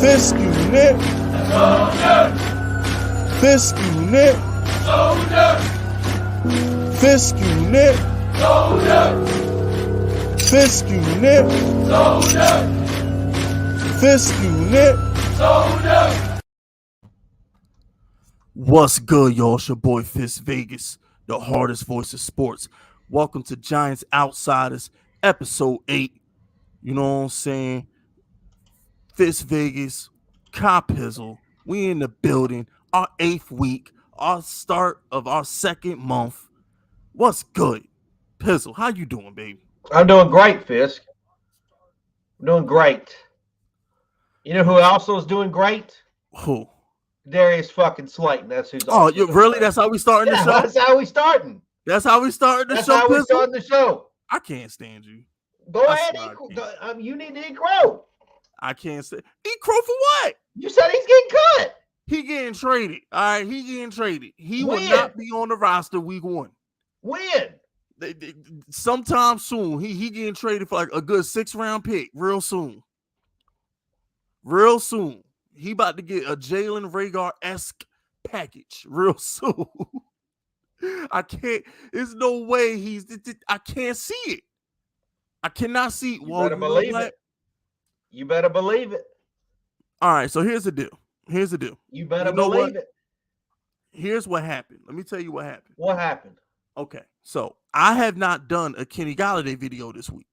Fisk unit. Soldier. Fisk unit. Soldier. Fisk unit. Soldier. Fisk unit. Soldier. Fisk unit. Soldier. What's good, y'all? It's your boy Fisk Vegas, the hardest voice of sports. Welcome to Giants Outsiders EP8. You know what I'm saying? Fisk Vegas, Kai Pizzle. We in the building. Our 8th week, our start of our 2nd month. What's good? Pizzle, how you doing, baby? I'm doing great, Fisk. I'm doing great. You know who also is doing great? Who? Darius fucking Slayton. That's who's. Oh, you really? That's how we starting the show? That's how we starting. That's how we starting the show. That's how we starting the show. I can't stand you. Go ahead, you need to eat crow. I can't say eat crow for what? You said he's getting cut. He getting traded. All right, he getting traded. He will not be on the roster week 1. When? Sometime soon. He getting traded for like a good 6th-round pick real soon. Real soon. He about to get a Jalen Rager-esque package real soon. I can't. There's no way I can't see it. I cannot see it. You better believe it. You better believe it. All right, so here's the deal. You better believe it. Here's what happened. Let me tell you what happened. What happened? Okay, so I have not done a Kenny Golladay video this week.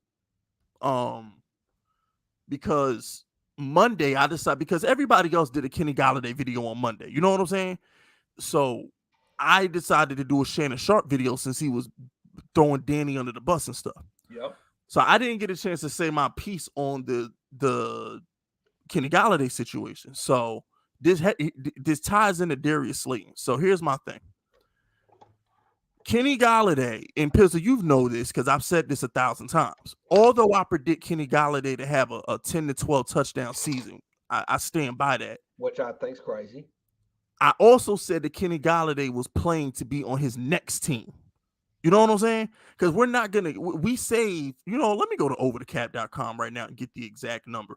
Because Monday I decided, because everybody else did a Kenny Golladay video on Monday. You know what I'm saying? So I decided to do a Shannon Sharp video since he was throwing Danny under the bus and stuff. Yep. So I didn't get a chance to say my piece on the Kenny Golladay situation. So this ties into Darius Slayton. So here's my thing. Kenny Golladay, and Pizzle, you know this because I've said this 1,000 times. Although I predict Kenny Golladay to have a 10 to 12 touchdown season, I stand by that. Which I think's crazy. I also said that Kenny Golladay was playing to be on his next team. You know what I'm saying? Because we're not going to, we save, let me go to overthecap.com right now and get the exact number.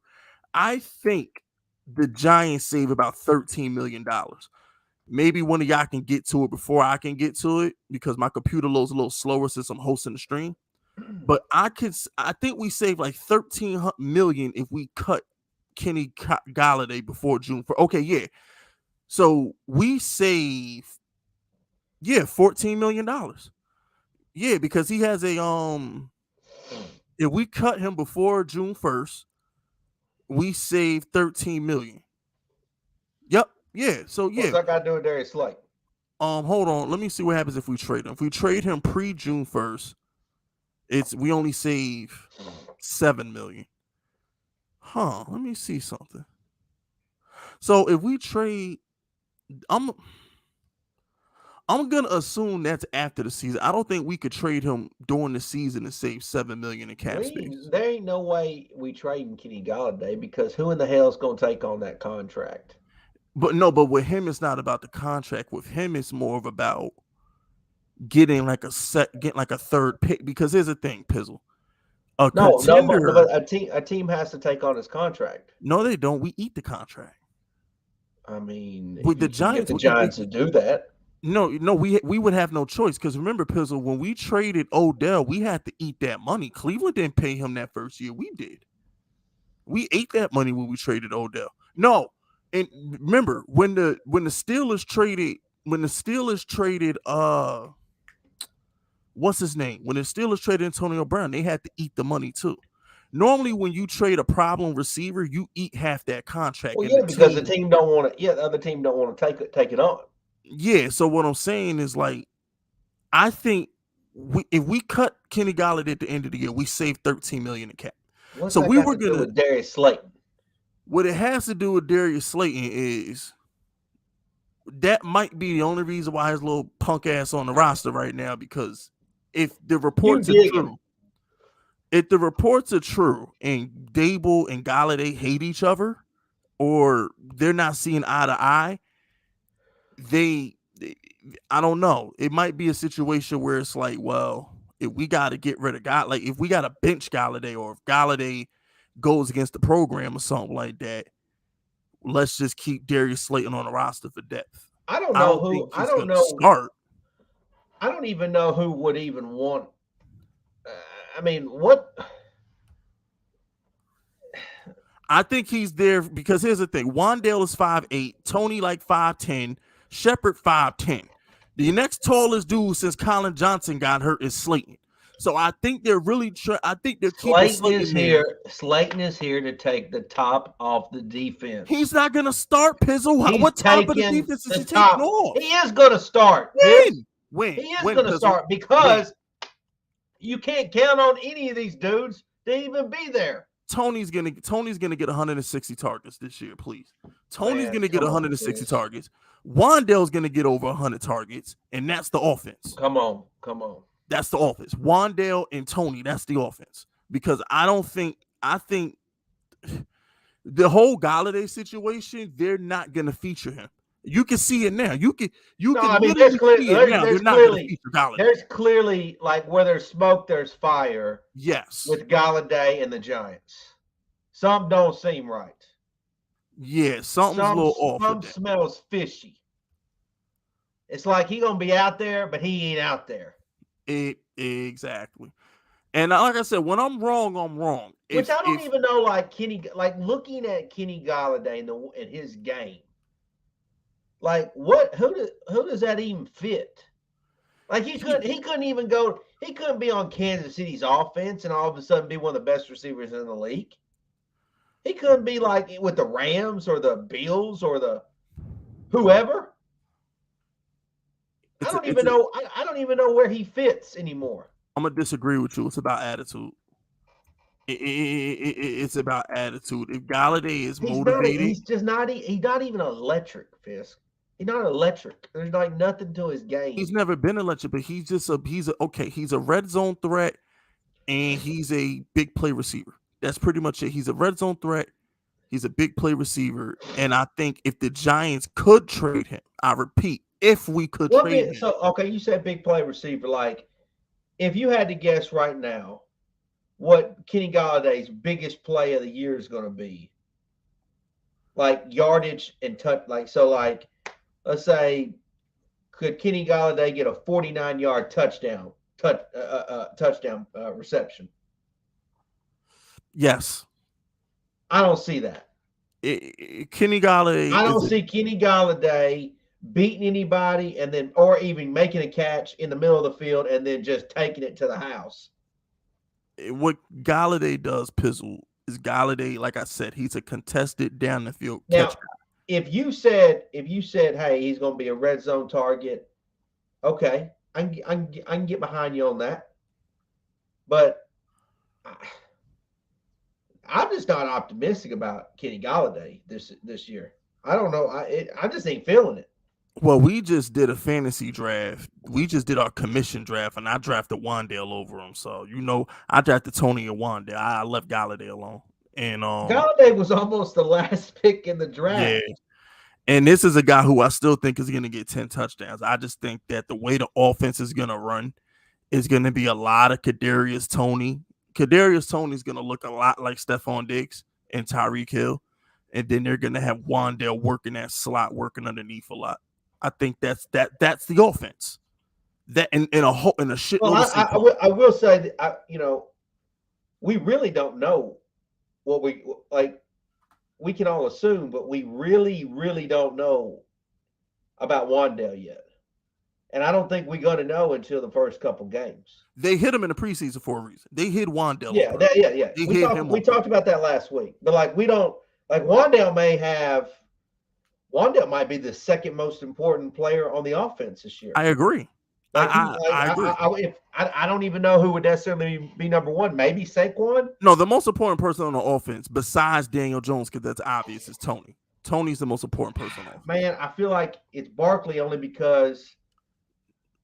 I think the Giants save about $13 million. Maybe one of y'all can get to it before I can get to it because my computer loads a little slower since I'm hosting the stream. But I think we save like $13 million if we cut Kenny Golladay before June 1st. Okay, yeah. So we save, $14 million. Yeah, because he has a if we cut him before June 1st, we save $13 million. Yep. Yeah. So yeah. What's that got to do with Darius Slayton? Hold on. Let me see what happens if we trade him. If we trade him pre-June 1st, we only save $7 million. Let me see something. So if we trade, I'm gonna assume that's after the season. I don't think we could trade him during the season and save $7 million in cap space. There ain't no way we trading Kenny Golladay because who in the hell is gonna take on that contract? But with him, it's not about the contract. With him, it's more of about getting like a 3rd pick. Because here's the thing, Pizzle. But a team has to take on his contract. No, they don't. We eat the contract. I mean, with the Giants to do that. No, we would have no choice because remember, Pizzle, when we traded Odell, we had to eat that money. Cleveland didn't pay him that first year. We did. We ate that money when we traded Odell. No, and remember when the Steelers traded what's his name? When the Steelers traded Antonio Brown, they had to eat the money too. Normally, when you trade a problem receiver, you eat half that contract. Well, yeah, because the team don't want to. Yeah, the other team don't want to take it on. Yeah, so what I'm saying is like, I think if we cut Kenny Golladay at the end of the year, we save $13 million in cap. What's so we were going to do with Darius Slayton. What it has to do with Darius Slayton is that might be the only reason why his little punk ass on the roster right now. Because if the reports are true, and Dable and Golladay hate each other, or they're not seeing eye to eye. I don't know. It might be a situation where it's like, well, if we got to get rid of like if we got to bench Golladay, or if Golladay goes against the program or something like that, let's just keep Darius Slayton on the roster for depth. I don't I know don't who. think I he's don't gonna know. start. I don't even know who would even want. I mean, what? I think he's there because here's the thing: Wandale is 5'8", Tony like 5'10", Shepard 5'10". The next tallest dude since Colin Johnson got hurt is Slayton. So I think they're really I think they're keeping Slayton here. Slayton is here to take the top off the defense. He's not going to start, Pizzle. What top of the defense is he taking off? He is going to start. When? He is going to start because you can't count on any of these dudes to even be there. Tony's gonna get 160 targets this year, please. Tony's gonna get 160 targets. Wandale's gonna get over 100 targets, and that's the offense. Come on. That's the offense. Wandale and Tony, that's the offense. Because I think the whole Golladay situation, they're not gonna feature him. You can see it now. You can there's clearly like where there's smoke, there's fire. Yes. With Golladay and the Giants. Something don't seem right. Yeah, something's a little off. Something smells fishy. It's like he's gonna be out there, but he ain't out there. Exactly. And like I said, when I'm wrong, I'm wrong. Which I don't even know, like looking at Kenny Golladay in his game. Like who does that even fit? Like he couldn't even go. He couldn't be on Kansas City's offense and all of a sudden be one of the best receivers in the league. He couldn't be like with the Rams or the Bills or the whoever. I don't even know. I don't even know where he fits anymore. I'm gonna disagree with you. It's about attitude. It's about attitude. If Golladay is motivated, he's not even electric, Fisk. He's not electric. There's like nothing to his game. He's never been electric, but he's a red zone threat, and he's a big play receiver. That's pretty much it. He's a red zone threat. He's a big play receiver, and I think if the Giants could trade him, I repeat, if we could trade him. So okay, you said big play receiver. Like, if you had to guess right now, what Kenny Galladay's biggest play of the year is going to be, like yardage and touch, like let's say, could Kenny Golladay get a 49-yard touchdown reception? Yes. I don't see that. Kenny Golladay. I don't see Kenny Golladay beating anybody or even making a catch in the middle of the field and then just taking it to the house. What Golladay does, Pizzle, is Golladay, like I said, he's a contested down the field catcher. If you said, hey, he's going to be a red zone target, okay, I can get behind you on that. But I'm just not optimistic about Kenny Golladay this year. I don't know. I just ain't feeling it. Well, we just did a fantasy draft. We just did our commission draft, and I drafted Wandale over him. So, I drafted Tony and Wandale. I left Golladay alone. And Golladay was almost the last pick in the draft. Yeah. And this is a guy who I still think is going to get 10 touchdowns. I just think that the way the offense is going to run is going to be a lot of Kadarius Toney. Kadarius Toney is going to look a lot like Stephon Diggs and Tyreek Hill. And then they're going to have Wandale working that slot, working underneath a lot. I think that's the offense. That in a shit. Well, I will say that we really don't know what we like. We can all assume, but we really, really don't know about Wandale yet. And I don't think we're going to know until the first couple games. They hit him in the preseason for a reason. They hit Wandale. Yeah. We talked about that last week, but we don't Wandale might be the second most important player on the offense this year. I agree. I agree. I don't even know who would necessarily be number one. Maybe Saquon? No, the most important person on the offense, besides Daniel Jones, because that's obvious, is Tony. Tony's the most important person on offense. Man, I feel like it's Barkley only because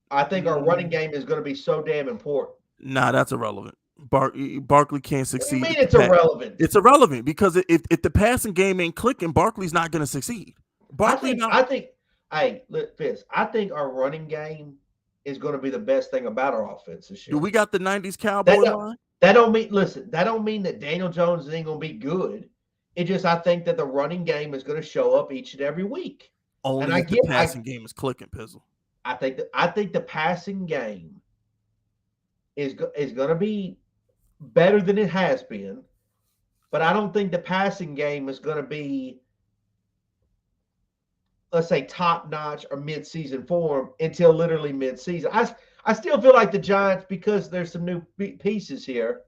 I think our running game is going to be so damn important. Nah, that's irrelevant. Barkley can't succeed. What do you mean it's irrelevant? It's irrelevant because if the passing game ain't clicking, Barkley's not going to succeed. I think our running game is going to be the best thing about our offense this year. Do we got the 90s cowboy line? That don't mean that Daniel Jones ain't going to be good. I think that the running game is going to show up each and every week. And Only if the passing game is clicking, Pizzle. I think the passing game is going to be better than it has been, but I don't think the passing game is going to be, let's say, top notch or mid-season form until literally mid-season. I still feel like the Giants, because there's some new pieces here,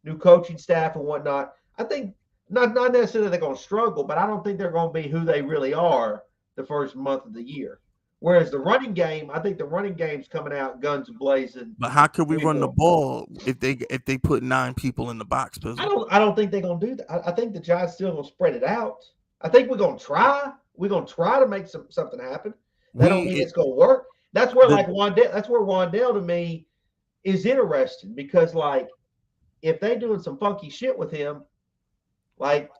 new coaching staff and whatnot. I think not necessarily they're going to struggle, but I don't think they're going to be who they really are the first month of the year. Whereas the running game, I think the running game's coming out guns blazing. But how can we run the ball if they put 9 people in the box, Pizzle? I don't think they're going to do that. I think the Giants still going to spread it out. I think we're going to try. We're going to try to make something happen. That don't mean it's going to work. That's where Wandale to me is interesting, because like if they doing some funky shit with him, like,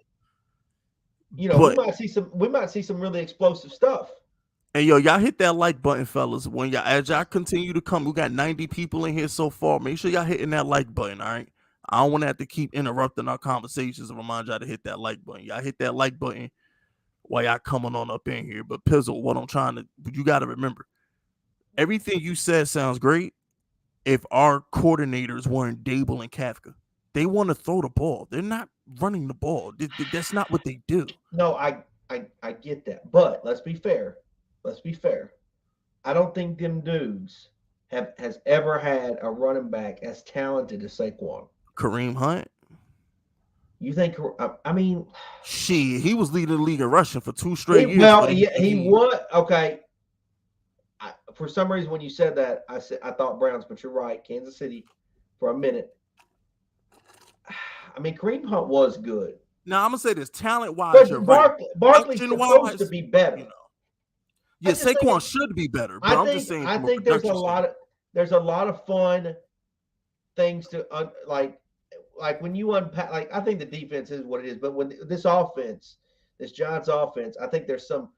you know, we might see some really explosive stuff. And yo, y'all hit that like button, fellas. As y'all continue to come, we got 90 people in here so far. Make sure y'all hitting that like button, all right? I don't want to have to keep interrupting our conversations and remind y'all to hit that like button. Y'all hit that like button while y'all coming on up in here. But Pizzle, you got to remember, everything you said sounds great if our coordinators weren't Dable and Kafka. They want to throw the ball. They're not running the ball. That's not what they do. No, I get that. But let's be fair. I don't think them dudes has ever had a running back as talented as Saquon. Kareem Hunt? You think? I mean, he was leading the league in rushing for 2 straight years. Well, he was. Okay. For some reason, when you said that, I thought Browns, but you're right. Kansas City for a minute. I mean, Kareem Hunt was good. Now, I'm going to say this. Talent-wise, you're right. Barkley's supposed to be better. You know. Yeah, Saquon should be better, but I'm just saying. I think there's a lot of fun things to like when you unpack. Like, I think the defense is what it is, but when this Giants offense, I think there's some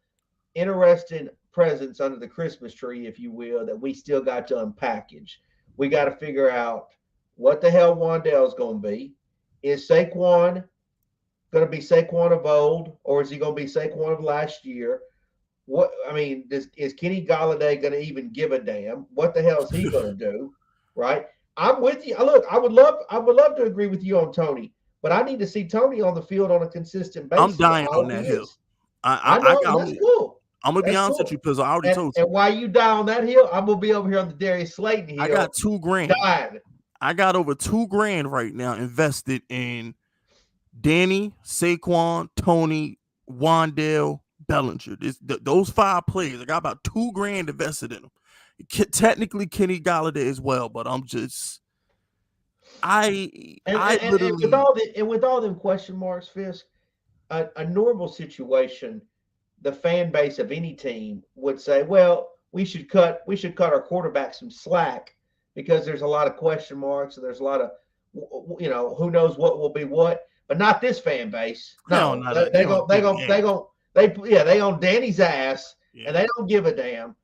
interesting presents under the Christmas tree, if you will, that we still got to unpackage. We got to figure out what the hell Wandale's going to be. Is Saquon going to be Saquon of old, or is he going to be Saquon of last year? Is Kenny Golladay going to even give a damn? What the hell is he going to do? Right? I'm with you. Look, I would love to agree with you on Tony, but I need to see Tony on the field on a consistent basis. I'm dying on that hill. That's cool. I'm gonna be honest with you, because I already told you. And while you die on that hill, I'm gonna be over here on the Darius Slayton hill. I got $2,000. Dying. I got over $2,000 right now invested in Danny, Saquon, Tony, Wandale, Bellinger. Those 5 players. I got about $2,000 invested in them. Technically Kenny Golladay as well, but I'm just with all them question marks, Fisk, a normal situation, the fan base of any team would say, well, we should cut our quarterback some slack, because there's a lot of question marks and there's a lot of, you know, who knows what will be what, but not this fan base. No, they on Danny's ass, and they don't give a damn.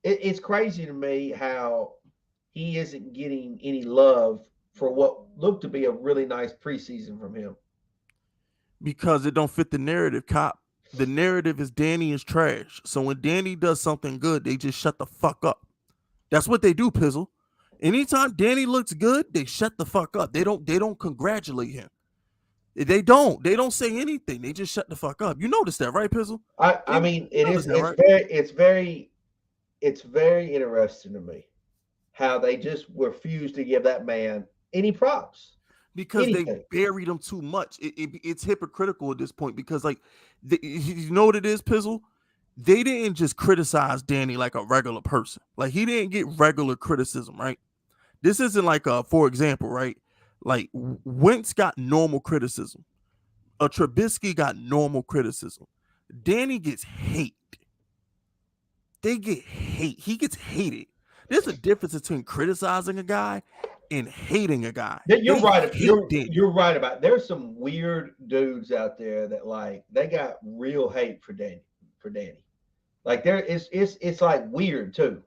It's crazy to me how he isn't getting any love for what looked to be a really nice preseason from him. Because it don't fit the narrative, Cop. The narrative is Danny is trash. So when Danny does something good, they just shut the fuck up. That's what they do, Pizzle. Anytime Danny looks good, they shut the fuck up. They don't congratulate him. They don't say anything. They just shut the fuck up. You notice that, right, Pizzle? I mean, it's very interesting to me how they just refuse to give that man any props. Because they buried him too much. It's hypocritical at this point, because, like, you know what it is, Pizzle? They didn't just criticize Danny like a regular person. Like, he didn't get regular criticism, right? This isn't like, for example, right? Like, Wentz got normal criticism. Trubisky got normal criticism. Danny gets hate. They get hate. He gets hated. There's a difference between criticizing a guy and hating a guy. You're right. You're right about it. There's some weird dudes out there that, like, they got real hate for Danny. Like, it's like weird too.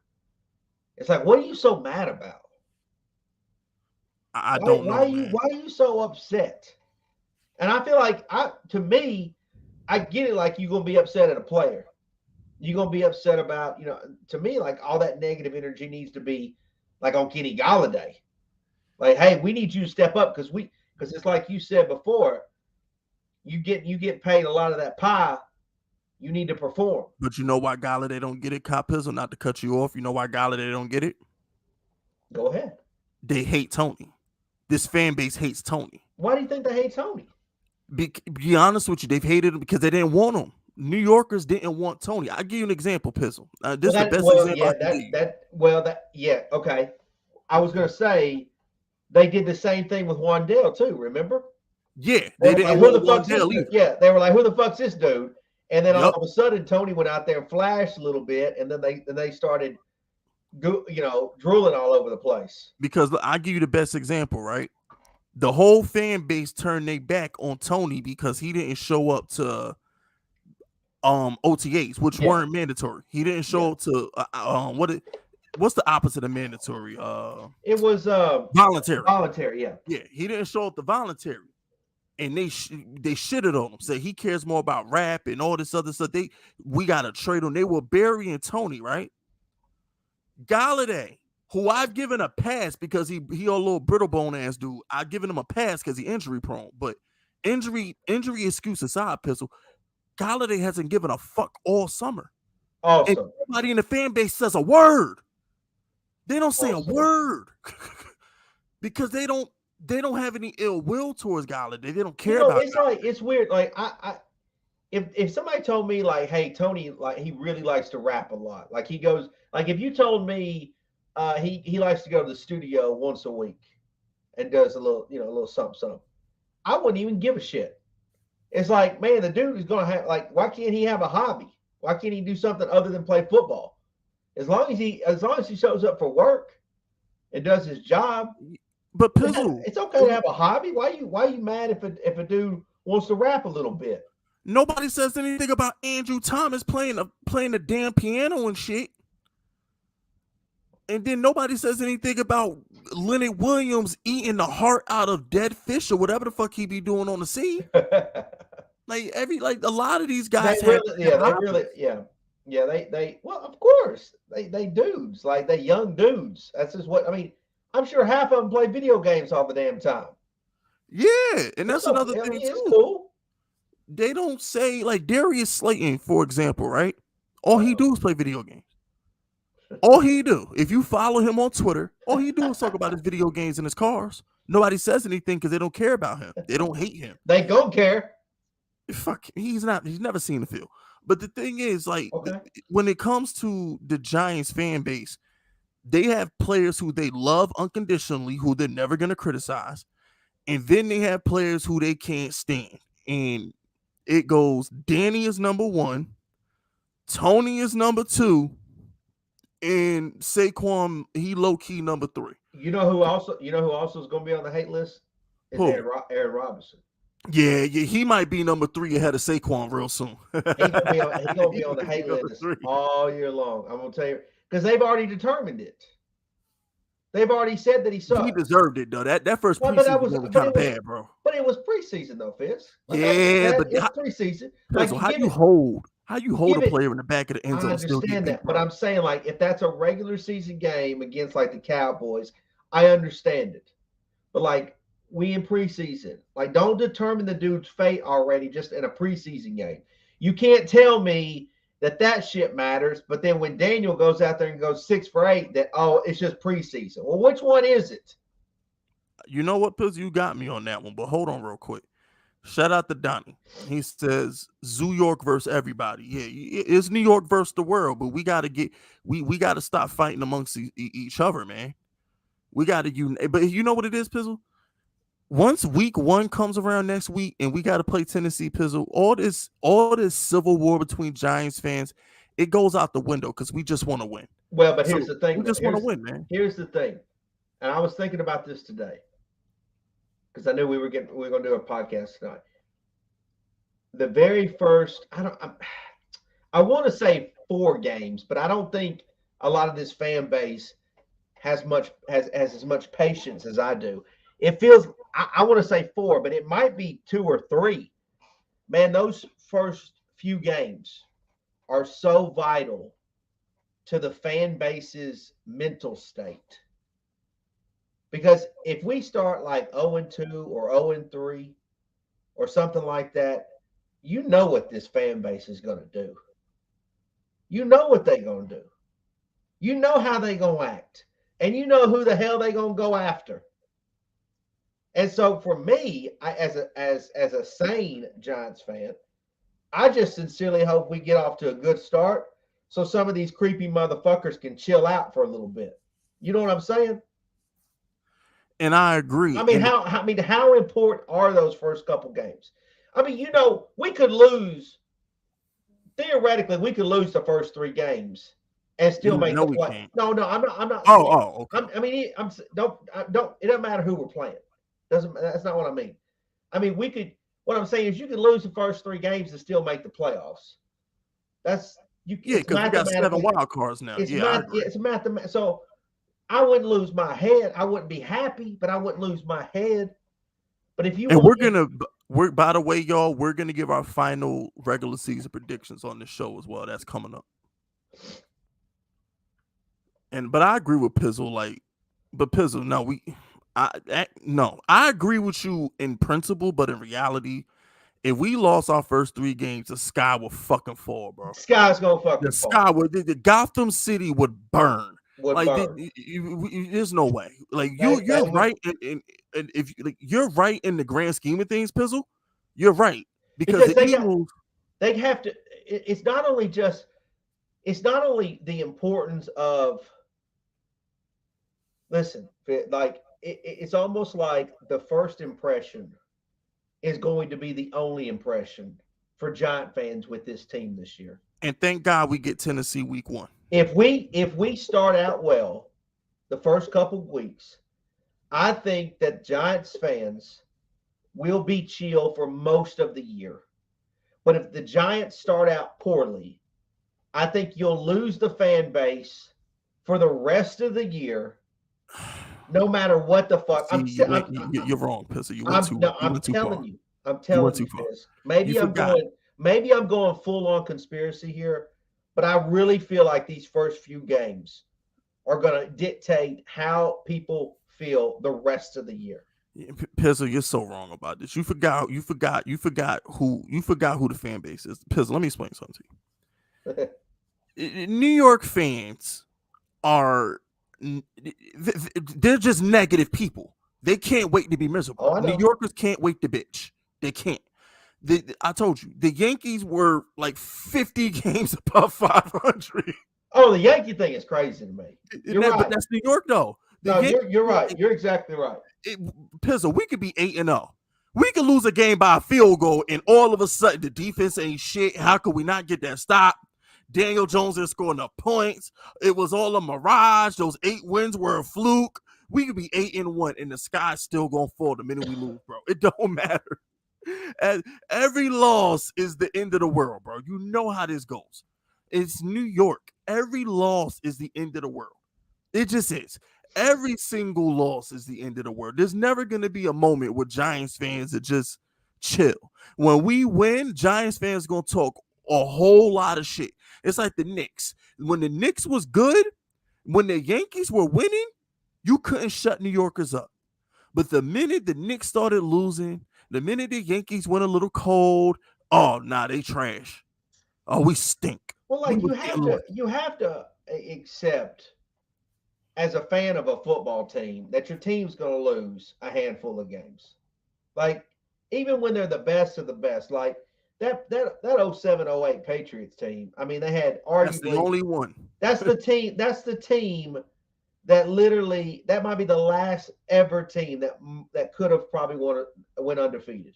It's like, what are you so mad about? I don't know, man. Why are you so upset? And I feel like to me, I get it. Like you're gonna be upset at a player. You're gonna be upset about, to me, like all that negative energy needs to be like on Kenny Golladay. Like, hey, we need you to step up because it's like you said before, you get paid a lot of that pie. You need to perform. But you know why Golladay don't get it, Cop Pizzle? Not to cut you off. You know why Golladay don't get it? Go ahead. They hate Tony. This fan base hates Tony. Why do you think they hate Tony? Be honest with you, they've hated him because they didn't want him. New Yorkers didn't want Tony. I'll give you an example, Pizzle. This is the best example. Yeah, okay. I was gonna say they did the same thing with Wandale too. Remember? Yeah, they didn't want Wandale either. Yeah, they were like, "Who the fuck's this dude?" And then all of a sudden, Tony went out there and flashed a little bit, and then they started, drooling all over the place. Because I'll give you the best example, right? The whole fan base turned their back on Tony because he didn't show up to OTAs, which weren't mandatory. He didn't show up to what's the opposite of mandatory? It was voluntary. Voluntary, yeah. Yeah, he didn't show up to voluntary. And they shitted on him, said he cares more about rap and all this other stuff. We got to trade him. They were burying Tony, right? Golladay, who I've given a pass because he a little brittle bone ass dude. I've given him a pass because he injury prone. But injury excuse aside, Pistol, Golladay hasn't given a fuck all summer. Awesome. And nobody in the fan base says a word. They don't say a word because they don't have any ill will towards Golladay. They don't care about. It's like it's weird. Like if somebody told me like, hey, Tony, like he really likes to rap a lot. Like he goes, like if you told me he likes to go to the studio once a week and does a little something, I wouldn't even give a shit. It's like, man, the dude is gonna have like, why can't he have a hobby? Why can't he do something other than play football? As long as he shows up for work and does his job. But Pizzle, it's okay to have a hobby. Why you mad if a dude wants to rap a little bit? Nobody says anything about Andrew Thomas playing the damn piano and shit. And then nobody says anything about Leonard Williams eating the heart out of dead fish or whatever the fuck he be doing on the sea. Like a lot of these guys they well, of course they dudes, like they young dudes. That's just what I mean. I'm sure half of them play video games all the damn time. Yeah, and that's another thing too. It's cool. They don't say like Darius Slayton, for example, right? All he do is play video games. All he do, if you follow him on Twitter, all he do is talk about his video games and his cars. Nobody says anything because they don't care about him. They don't hate him. They don't care. Fuck, he's never seen the field. But the thing is, like, when it comes to the Giants fan base, they have players who they love unconditionally, who they're never going to criticize. And then they have players who they can't stand. And it goes, Danny is number 1, Tony is number 2, and Saquon, he low-key number 3. You know who also is going to be on the hate list? Is Aaron Robinson. Yeah, he might be number 3 ahead of Saquon real soon. He's gonna be on the hate list all year long. I'm gonna tell you, because they've already determined it. They've already said that he sucked. He deserved it though. That first preseason was kind of bad, bro. But it was preseason though, Fitz. But it's preseason. Like, so how you hold a player in the back of the end zone? I understand that, but I'm saying, like, if that's a regular season game against like the Cowboys, I understand it. But like, we in preseason, like, don't determine the dude's fate already just in a preseason game. You can't tell me that shit matters, but then when Daniel goes out there and goes 6 for 8, that, oh, it's just preseason. Well, which one is it? You know what, Piz? You got me on that one, but hold on real quick. Shout out to Donnie. He says Zoo York versus everybody. Yeah, it's New York versus the world, but we gotta we stop fighting amongst each other, man. We gotta unite. But you know what it is, Pizzle? Once week 1 comes around next week and we got to play Tennessee, Pizzle, all this civil war between Giants fans, it goes out the window because we just want to win. Well, but here's the thing. We just want to win, man. Here's the thing. And I was thinking about this today because I knew we were going to do a podcast tonight. The very first, I want to say 4 games, but I don't think a lot of this fan base has as much patience as I do. It feels, I want to say 4, but it might be 2 or 3. Man, those first few games are so vital to the fan base's mental state. Because if we start like 0-2 or 0-3 or something like that, you know what this fan base is going to do. You know what they're going to do. You know how they're going to act. And you know who the hell they're going to go after. And so for me, as a sane Giants fan, I just sincerely hope we get off to a good start so some of these creepy motherfuckers can chill out for a little bit. You know what I'm saying? And I agree. I mean, how important are those first couple games? I mean, we could lose. Theoretically, we could lose the first 3 games and still make the play. No, I'm not. Okay. It doesn't matter who we're playing. That's not what I mean. I mean, what I'm saying is you can lose the first 3 games and still make the playoffs. That's because we got 7 wild cards now. It's mathematical. So I wouldn't lose my head. I wouldn't be happy, but I wouldn't lose my head. But if you by the way, y'all, we're gonna give our final regular season predictions on this show as well. That's coming up. But I agree with Pizzle. I agree with you in principle, but in reality, if we lost our first 3 games, the sky will fucking fall, bro. Sky's gonna fucking fall. Sky would, the Gotham City would burn. There's no way. Like you're right, and if you're right in the grand scheme of things, Pizzle, you're right because the Eagles they have to. It's not only the importance of. Listen, like it's almost like the first impression is going to be the only impression for Giant fans with this team this year. And thank God we get Tennessee week 1. If we start out well the first couple of weeks, I think that Giants fans will be chill for most of the year. But if the Giants start out poorly, I think you'll lose the fan base for the rest of the year. No matter what the fuck. You're wrong, Pissy. I'm telling you, Piss. Maybe I'm going full on conspiracy here, but I really feel like these first few games are going to dictate how people feel the rest of the year. Pizzle, you're so wrong about this. You forgot who the fan base is. Pizzle, let me explain something to you. New York fans they're just negative people. They can't wait to be miserable. New Yorkers can't wait to bitch. They can't. I told you, the Yankees were like 50 games above 500. Oh, the Yankee thing is crazy to me. Right. But that's New York, though. You're right. You're exactly right. Pizzle, we could be 8-0. We could lose a game by a field goal, and all of a sudden the defense ain't shit. How could we not get that stop? Daniel Jones didn't score enough points. It was all a mirage. Those 8 wins were a fluke. We could be 8-1, and the sky's still gonna fall the minute we lose, bro. It don't matter. And every loss is the end of the world, bro. You know how this goes. It's New York. Every loss is the end of the world. It just is. Every single loss is the end of the world. There's never gonna be a moment with Giants fans that just chill. When we win, Giants fans gonna talk a whole lot of shit. It's like the Knicks. When the Knicks was good, when the Yankees were winning, you couldn't shut New Yorkers up. But the minute the Knicks started losing, the minute the Yankees went a little cold, they trash. Oh, we stink. Well, like you have to accept as a fan of a football team that your team's going to lose a handful of games. Like even when they're the best of the best, like that 07-08 Patriots team. I mean, they had arguably that's the only one. That's the team that literally that might be the last ever team that could have probably went undefeated.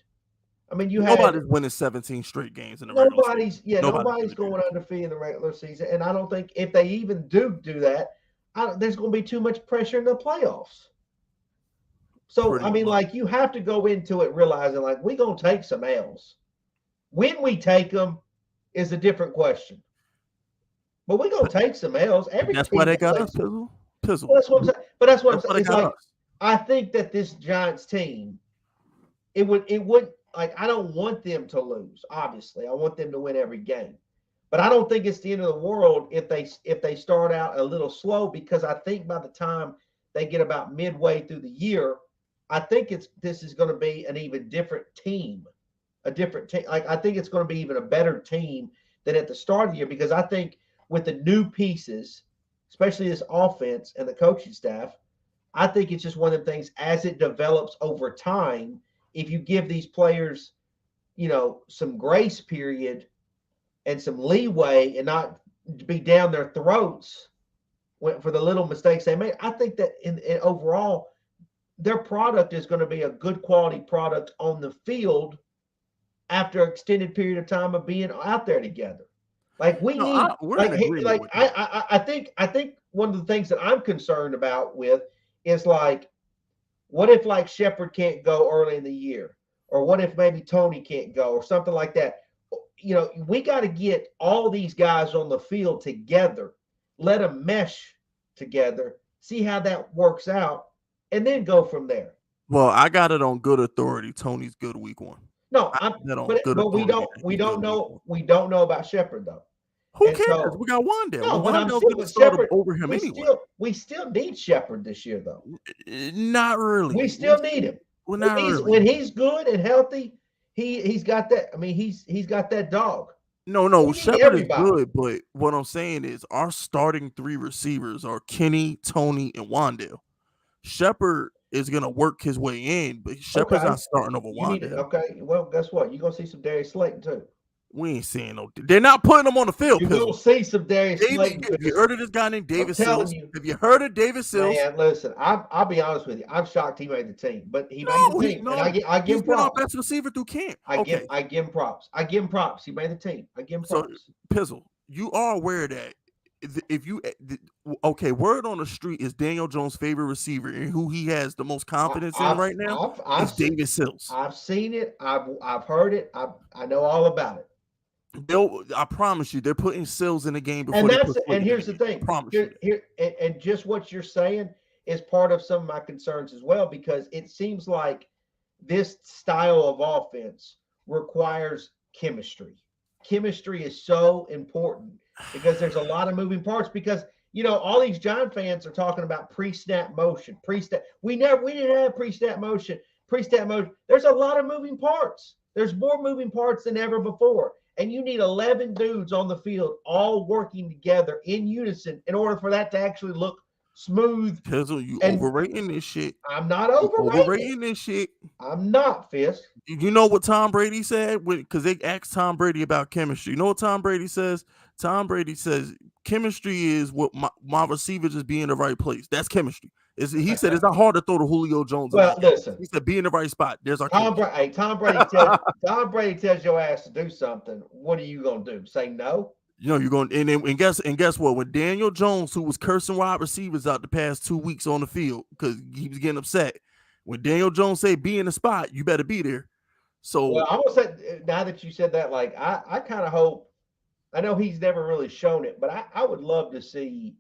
I mean, nobody's winning 17 straight games in the regular season. Nobody's going undefeated in the regular season, and I don't think if they even do that, there's going to be too much pressure in the playoffs. So I mean, like you have to go into it realizing like we're going to take some L's. When we take them is a different question. But we're going to take some L's. That's why they got us, Pizzle. Well, that's what I'm saying. But that's what I'm saying. I think that this Giants team, it would like, I don't want them to lose. Obviously, I want them to win every game, but I don't think it's the end of the world if they start out a little slow, because I think by the time they get about midway through the year, I think this is going to be an even different team, a different team. Like, I think it's going to be even a better team than at the start of the year, because I think with the new pieces, especially this offense and the coaching staff, I think it's just one of the things as it develops over time. If you give these players, some grace period and some leeway, and not be down their throats for the little mistakes they made, I think that in overall, their product is going to be a good quality product on the field after an extended period of time of being out there together. Like, we need, we're in agreement with that. I think one of the things that I'm concerned about with is, like, what if, like, Shepard can't go early in the year, or what if maybe Tony can't go, or something like that. We got to get all these guys on the field together, let them mesh together, see how that works out, and then go from there. Well, I got it on good authority. Tony's good week 1. No, but we don't know about Shepard, though. Who cares? So, we got Wandale. No, well, Wandale's going to start over him anyway. We still need Shepard this year, though. Not really. We still need him. Well, not really. When he's good and healthy, he's got that. I mean, he's got that dog. No, Shepard is good, but what I'm saying is our starting 3 receivers are Kenny, Tony, and Wandale. Shepard is going to work his way in, but Shepard's not starting over Wandale. Okay, well, guess what? You're going to see some Darius Slayton, too. We ain't seeing no. They're not putting him on the field. You're going to see some Darius Slayton. Have you heard of this guy named David Sills? Have you heard of David Sills? Man, listen, I'll be honest with you. I'm shocked he made the team, but he made the team. And I give him props. He's been our best receiver through camp. I give him props. He made the team. I give him props. So, Pizzle, you are aware that word on the street is Daniel Jones' favorite receiver, and who he has the most confidence in right now is David Sills. I've seen it. I've heard it. I know all about it. I promise you, they're putting Sills in the game before. And here's the thing. And just what you're saying is part of some of my concerns as well, because it seems like this style of offense requires chemistry. Chemistry is so important because there's a lot of moving parts. Because all these Giant fans are talking about pre-snap motion. We didn't have pre-snap motion. There's a lot of moving parts. There's more moving parts than ever before. And you need 11 dudes on the field all working together in unison in order for that to actually look smooth. Pizzle, you overrating this shit. I'm not overrating this shit. I'm not, Fisk. You know what Tom Brady said? Because they asked Tom Brady about chemistry. You know what Tom Brady says? Tom Brady says chemistry is what my receivers just be in the right place. That's chemistry. He said it's not hard to throw to Julio Jones. Well, listen. He said be in the right spot. There's our Tom Brady. Tom Brady tells your ass to do something. What are you gonna do? Say no? You're going and guess what? When Daniel Jones, who was cursing wide receivers out the past 2 weeks on the field because he was getting upset, when Daniel Jones say be in the spot, you better be there. So, well, I will say, now that you said that, like, I kind of hope. I know he's never really shown it, but I would love to see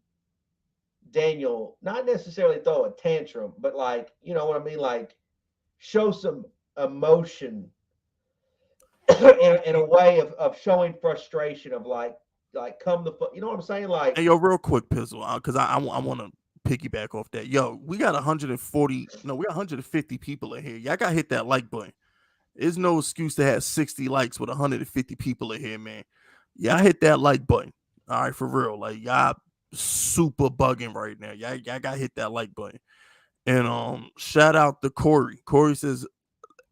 Daniel not necessarily throw a tantrum, but, like, you know what I mean, like, show some emotion in a way of showing frustration, of like come the you know what I'm saying? Like, hey, yo, real quick, Pizzle, because I want to piggyback off that. Yo, we got 150 people in here. Y'all got to hit that like button. There's no excuse to have 60 likes with 150 people in here, man. Y'all hit that like button. All right, for real. Like, y'all super bugging right now. Y'all got to hit that like button. And shout out to Corey. Corey says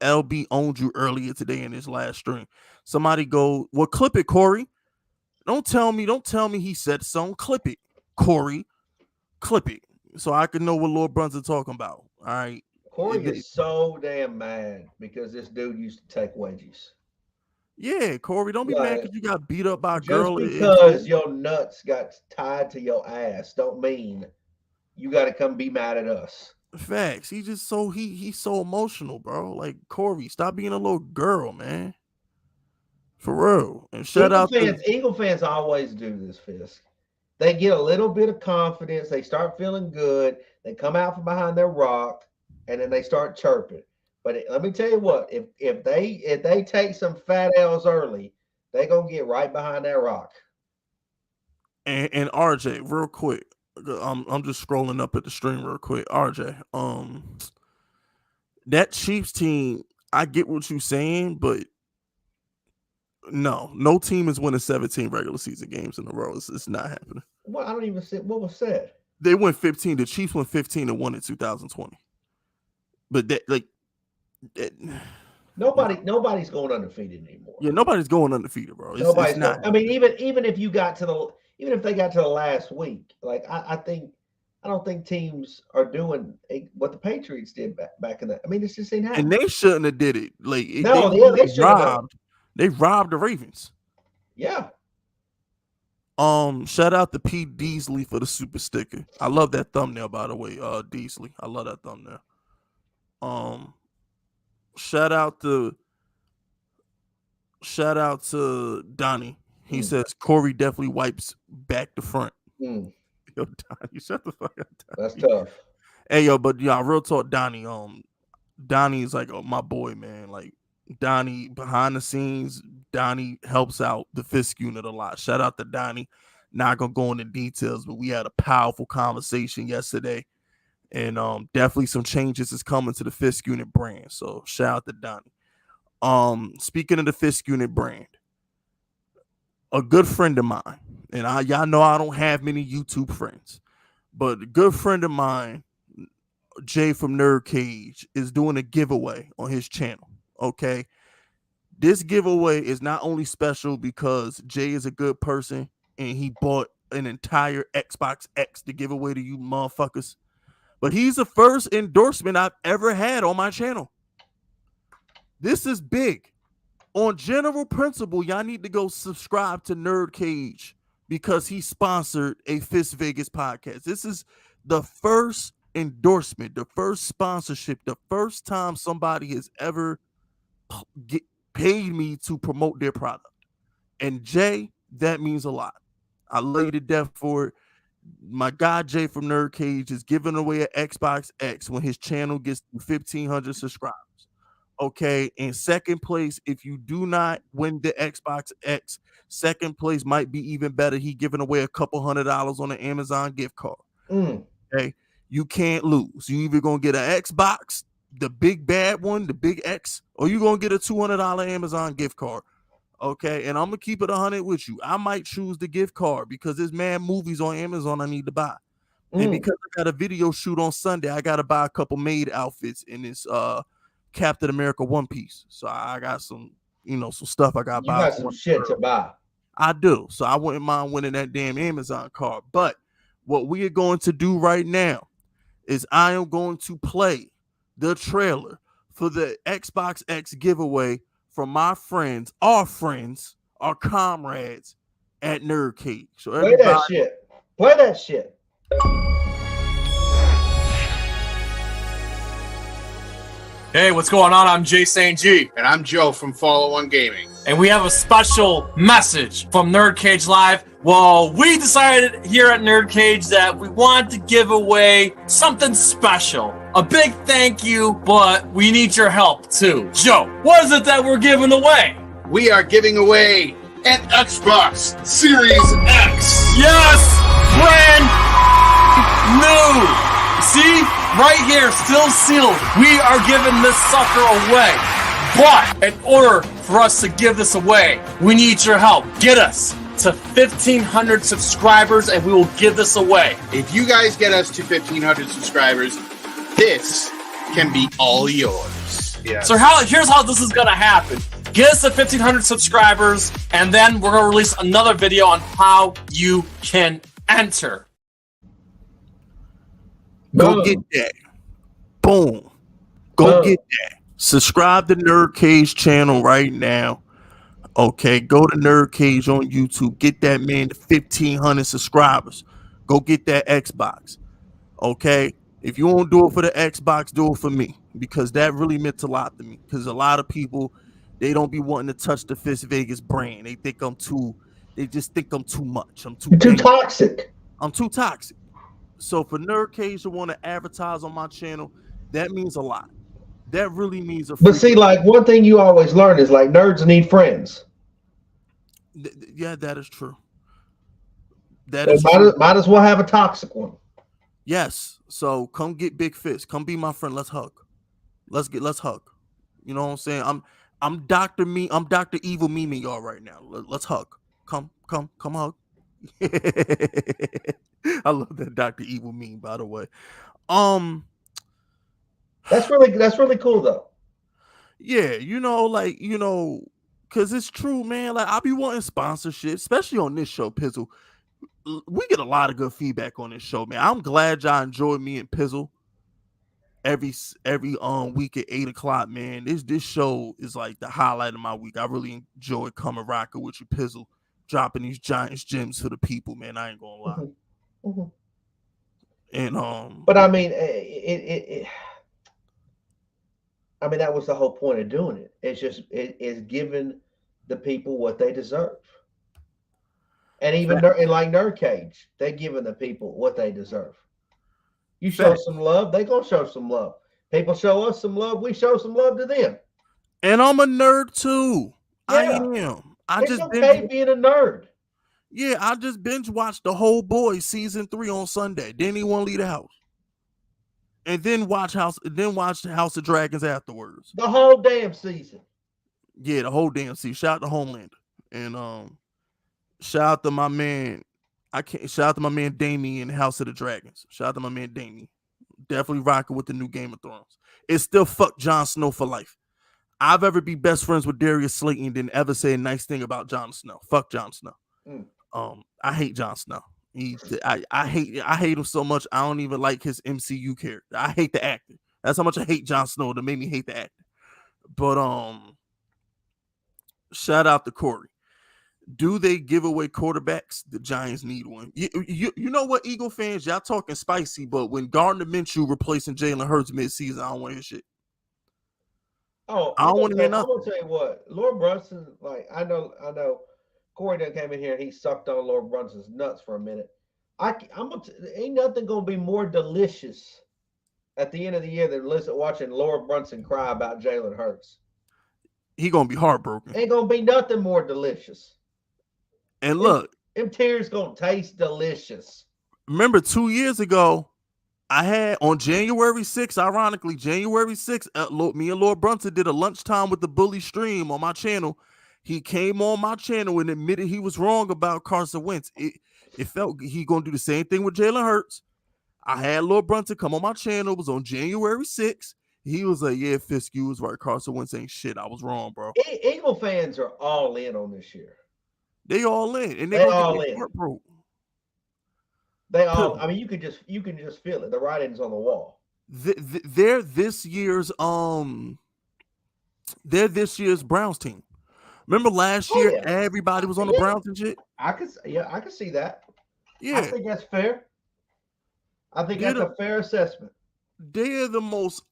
LB owned you earlier today in his last stream. Somebody go, well, clip it, Corey. Don't tell me he said so. Clip it, Corey. Clip it so I can know what Lord Brunson's talking about. All right. Corey is so damn mad because this dude used to take wedges. Yeah, Corey, don't be mad because you got beat up by a girl. Just because your nuts got tied to your ass don't mean you got to come be mad at us. Facts. He just he's so emotional, bro. Like, Corey, stop being a little girl, man. For real. And Eagle fans always do this, Fisk. They get a little bit of confidence. They start feeling good. They come out from behind their rock. and then they start chirping. But let me tell you what, if they take some fat L's early, they gonna get right behind that rock. And RJ, real quick, I'm just scrolling up at the stream real quick. RJ, that Chiefs team, I get what you're saying, but no team is winning 17 regular season games in a row. It's not happening. Well, I don't even see what was said. They went 15. The Chiefs went 15-1 in 2020. But nobody's going undefeated anymore. Yeah, nobody's going undefeated, bro. Nobody's not. I mean, even if they got to the last week, like I don't think teams are doing what the Patriots did back in that. I mean, it's just ain't happening. And they shouldn't have did it. Like they robbed the Ravens. Yeah. Shout out to P. Deasley for the super sticker. I love that thumbnail, by the way. Deasley. I love that thumbnail. Shout out to Donnie. He says Corey definitely wipes back to front. Yo, Donnie, shut the fuck up, Donnie. That's tough. Hey, yo, but yeah, real talk, Donnie. Donnie is like my boy, man. Like Donnie behind the scenes, Donnie helps out the Fisk unit a lot. Shout out to Donnie. Not gonna go into details, but we had a powerful conversation yesterday, and definitely some changes is coming to the Fisk unit brand. So shout out to Donnie. Speaking of the Fisk unit brand, a good friend of mine, and y'all know I don't have many YouTube friends, but a good friend of mine, Jay from Nerd Cage, is doing a giveaway on his channel. Okay, this giveaway is not only special because Jay is a good person and he bought an entire Xbox X to give away to you motherfuckers, but he's the first endorsement I've ever had on my channel. This is big. On general principle, y'all need to go subscribe to Nerd Cage because he sponsored a Fist Vegas podcast. This is the first endorsement, the first sponsorship, the first time somebody has ever paid me to promote their product. And Jay, that means a lot. I love you to death for it. My guy Jay from Nerd Cage is giving away an Xbox X when his channel gets to 1,500 subscribers. Okay, in second place, if you do not win the Xbox X, second place might be even better. He giving away a couple $100 on an Amazon gift card. Okay, you can't lose. You either gonna get an Xbox, the big bad one, the big X, or you gonna get a $200 Amazon gift card. Okay, and I'm gonna keep it 100 with you. I might choose the gift card because there's mad movies on Amazon I need to buy, and because I got a video shoot on Sunday, I gotta buy a couple maid outfits in this Captain America One Piece. So I got some, some stuff I got to buy. You got some shit to buy. I do. So I wouldn't mind winning that damn Amazon card. But what we are going to do right now is I am going to play the trailer for the Xbox X giveaway from my friends, our comrades at Nerd Cage. So play that shit. Play that shit. Hey, what's going on? I'm Jay St. G. And I'm Joe from Follow One Gaming. And we have a special message from Nerd Cage Live. Well, we decided here at Nerd Cage that we want to give away something special. A big thank you, but we need your help too. Joe, what is it that we're giving away? We are giving away an Xbox Series X. Yes! Brand new! See? Right here, still sealed. We are giving this sucker away. But in order for us to give this away, we need your help. Get us to 1,500 subscribers and we will give this away. If you guys get us to 1,500 subscribers, this can be all yours. Yes. So here's how this is going to happen. Get us to 1,500 subscribers and then we're going to release another video on how you can enter. Go get that. Boom. Go get that. Subscribe to Nerd Cage channel right now. Okay, go to Nerd Cage on YouTube. Get that man to 1,500 subscribers. Go get that Xbox. Okay, if you won't do it for the Xbox, do it for me because that really meant a lot to me. Because a lot of people, they don't be wanting to touch the Fist Vegas brand. They think they just think I'm too much. I'm too toxic. I'm too toxic. So for Nerd Cage to want to advertise on my channel, That means a lot. That really means a But see, freaking like one thing you always learn is like nerds need friends. yeah, that is true. That So is true. might as well have a toxic one. Yes. So come get Big Fist. Come be my friend. Let's hug. Let's hug. You know what I'm saying? I'm Dr. Evil Mimi y'all right now. Let's hug. Come hug. I love that Dr. Evil meme, by the way. That's really cool though. Yeah, because it's true, man. Like I be wanting sponsorship, especially on this show, Pizzle. We get a lot of good feedback on this show, man. I'm glad y'all enjoy me and Pizzle every week at 8:00, man. This show is like the highlight of my week. I really enjoy coming rocking with you, Pizzle, dropping these Giants gems for the people, man. I ain't gonna lie. Mm-hmm. Mm-hmm. And but I mean, I mean, that was the whole point of doing it. It's just it's giving the people what they deserve. And even like Nerd Cage, they're giving the people what they deserve. You show some love, they gonna show some love. People show us some love, we show some love to them. And I'm a nerd too. Yeah. I am. It's okay being a nerd. Yeah, I just binge watched The Whole Boys season 3 on Sunday. Didn't even want to leave the house. And then watch House of Dragons afterwards. The whole damn season. Yeah, the whole damn season. Shout out to Homelander. And shout out to my man. Shout out to my man Damien in House of the Dragons. Shout out to my man Damien. Definitely rocking with the new Game of Thrones. It's still fuck Jon Snow for life. I've ever be best friends with Darius Slayton than ever say a nice thing about Jon Snow. Fuck Jon Snow. I hate Jon Snow. I hate him so much. I don't even like his MCU character. I hate the actor. That's how much I hate Jon Snow. That made me hate the actor. But shout out to Corey. Do they give away quarterbacks? The Giants need one. You know what, Eagle fans? Y'all talking spicy, but when Gardner Minshew replacing Jalen Hurts midseason, I don't want to hear shit. Oh, I don't want to hear nothing. I'm gonna tell you what, Lord Brunson. Like I know. Corey done came in here and he sucked on Lord Brunson's nuts for a minute. Ain't nothing gonna be more delicious at the end of the year than watching Lord Brunson cry about Jalen Hurts. He gonna be heartbroken. Ain't gonna be nothing more delicious. And look, them tears gonna taste delicious. Remember 2 years ago, I had on January 6th, ironically, January 6th, me and Lord Brunson did a lunchtime with the Bully stream on my channel. He came on my channel and admitted he was wrong about Carson Wentz. It felt he gonna do the same thing with Jalen Hurts. I had Lord Brunson come on my channel. It was on January 6th. He was like, "Yeah, Fisk, you was right. Carson Wentz ain't shit. I was wrong, bro." Eagle fans are all in on this year. They all in, and they all in. They all. I mean, you can just feel it. The writing's on the wall. They're this year's Browns team. Remember last year, everybody was on the Browns and shit? I could see that. Yeah. I think that's fair. I think that's a fair assessment. They're the most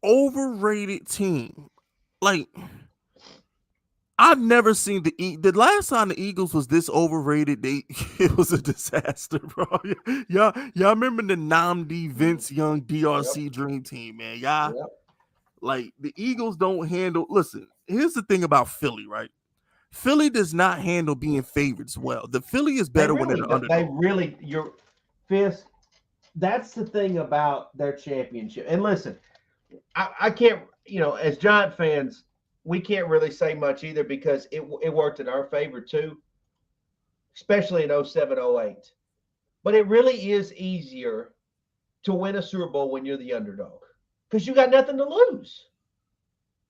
overrated team. Like, I've never seen the last time the Eagles was this overrated, it was a disaster, bro. Y'all remember the Nnamdi, Vince Young, DRC Dream Team, man. Like, the Eagles don't handle. Listen, here's the thing about Philly, right? Philly does not handle being favorites well. The Philly is better when they're underdog. Your Fist. That's the thing about their championship. And listen, I can't, as Giant fans, we can't really say much either because it worked in our favor too, especially in 07-08. But it really is easier to win a Super Bowl when you're the underdog because you got nothing to lose.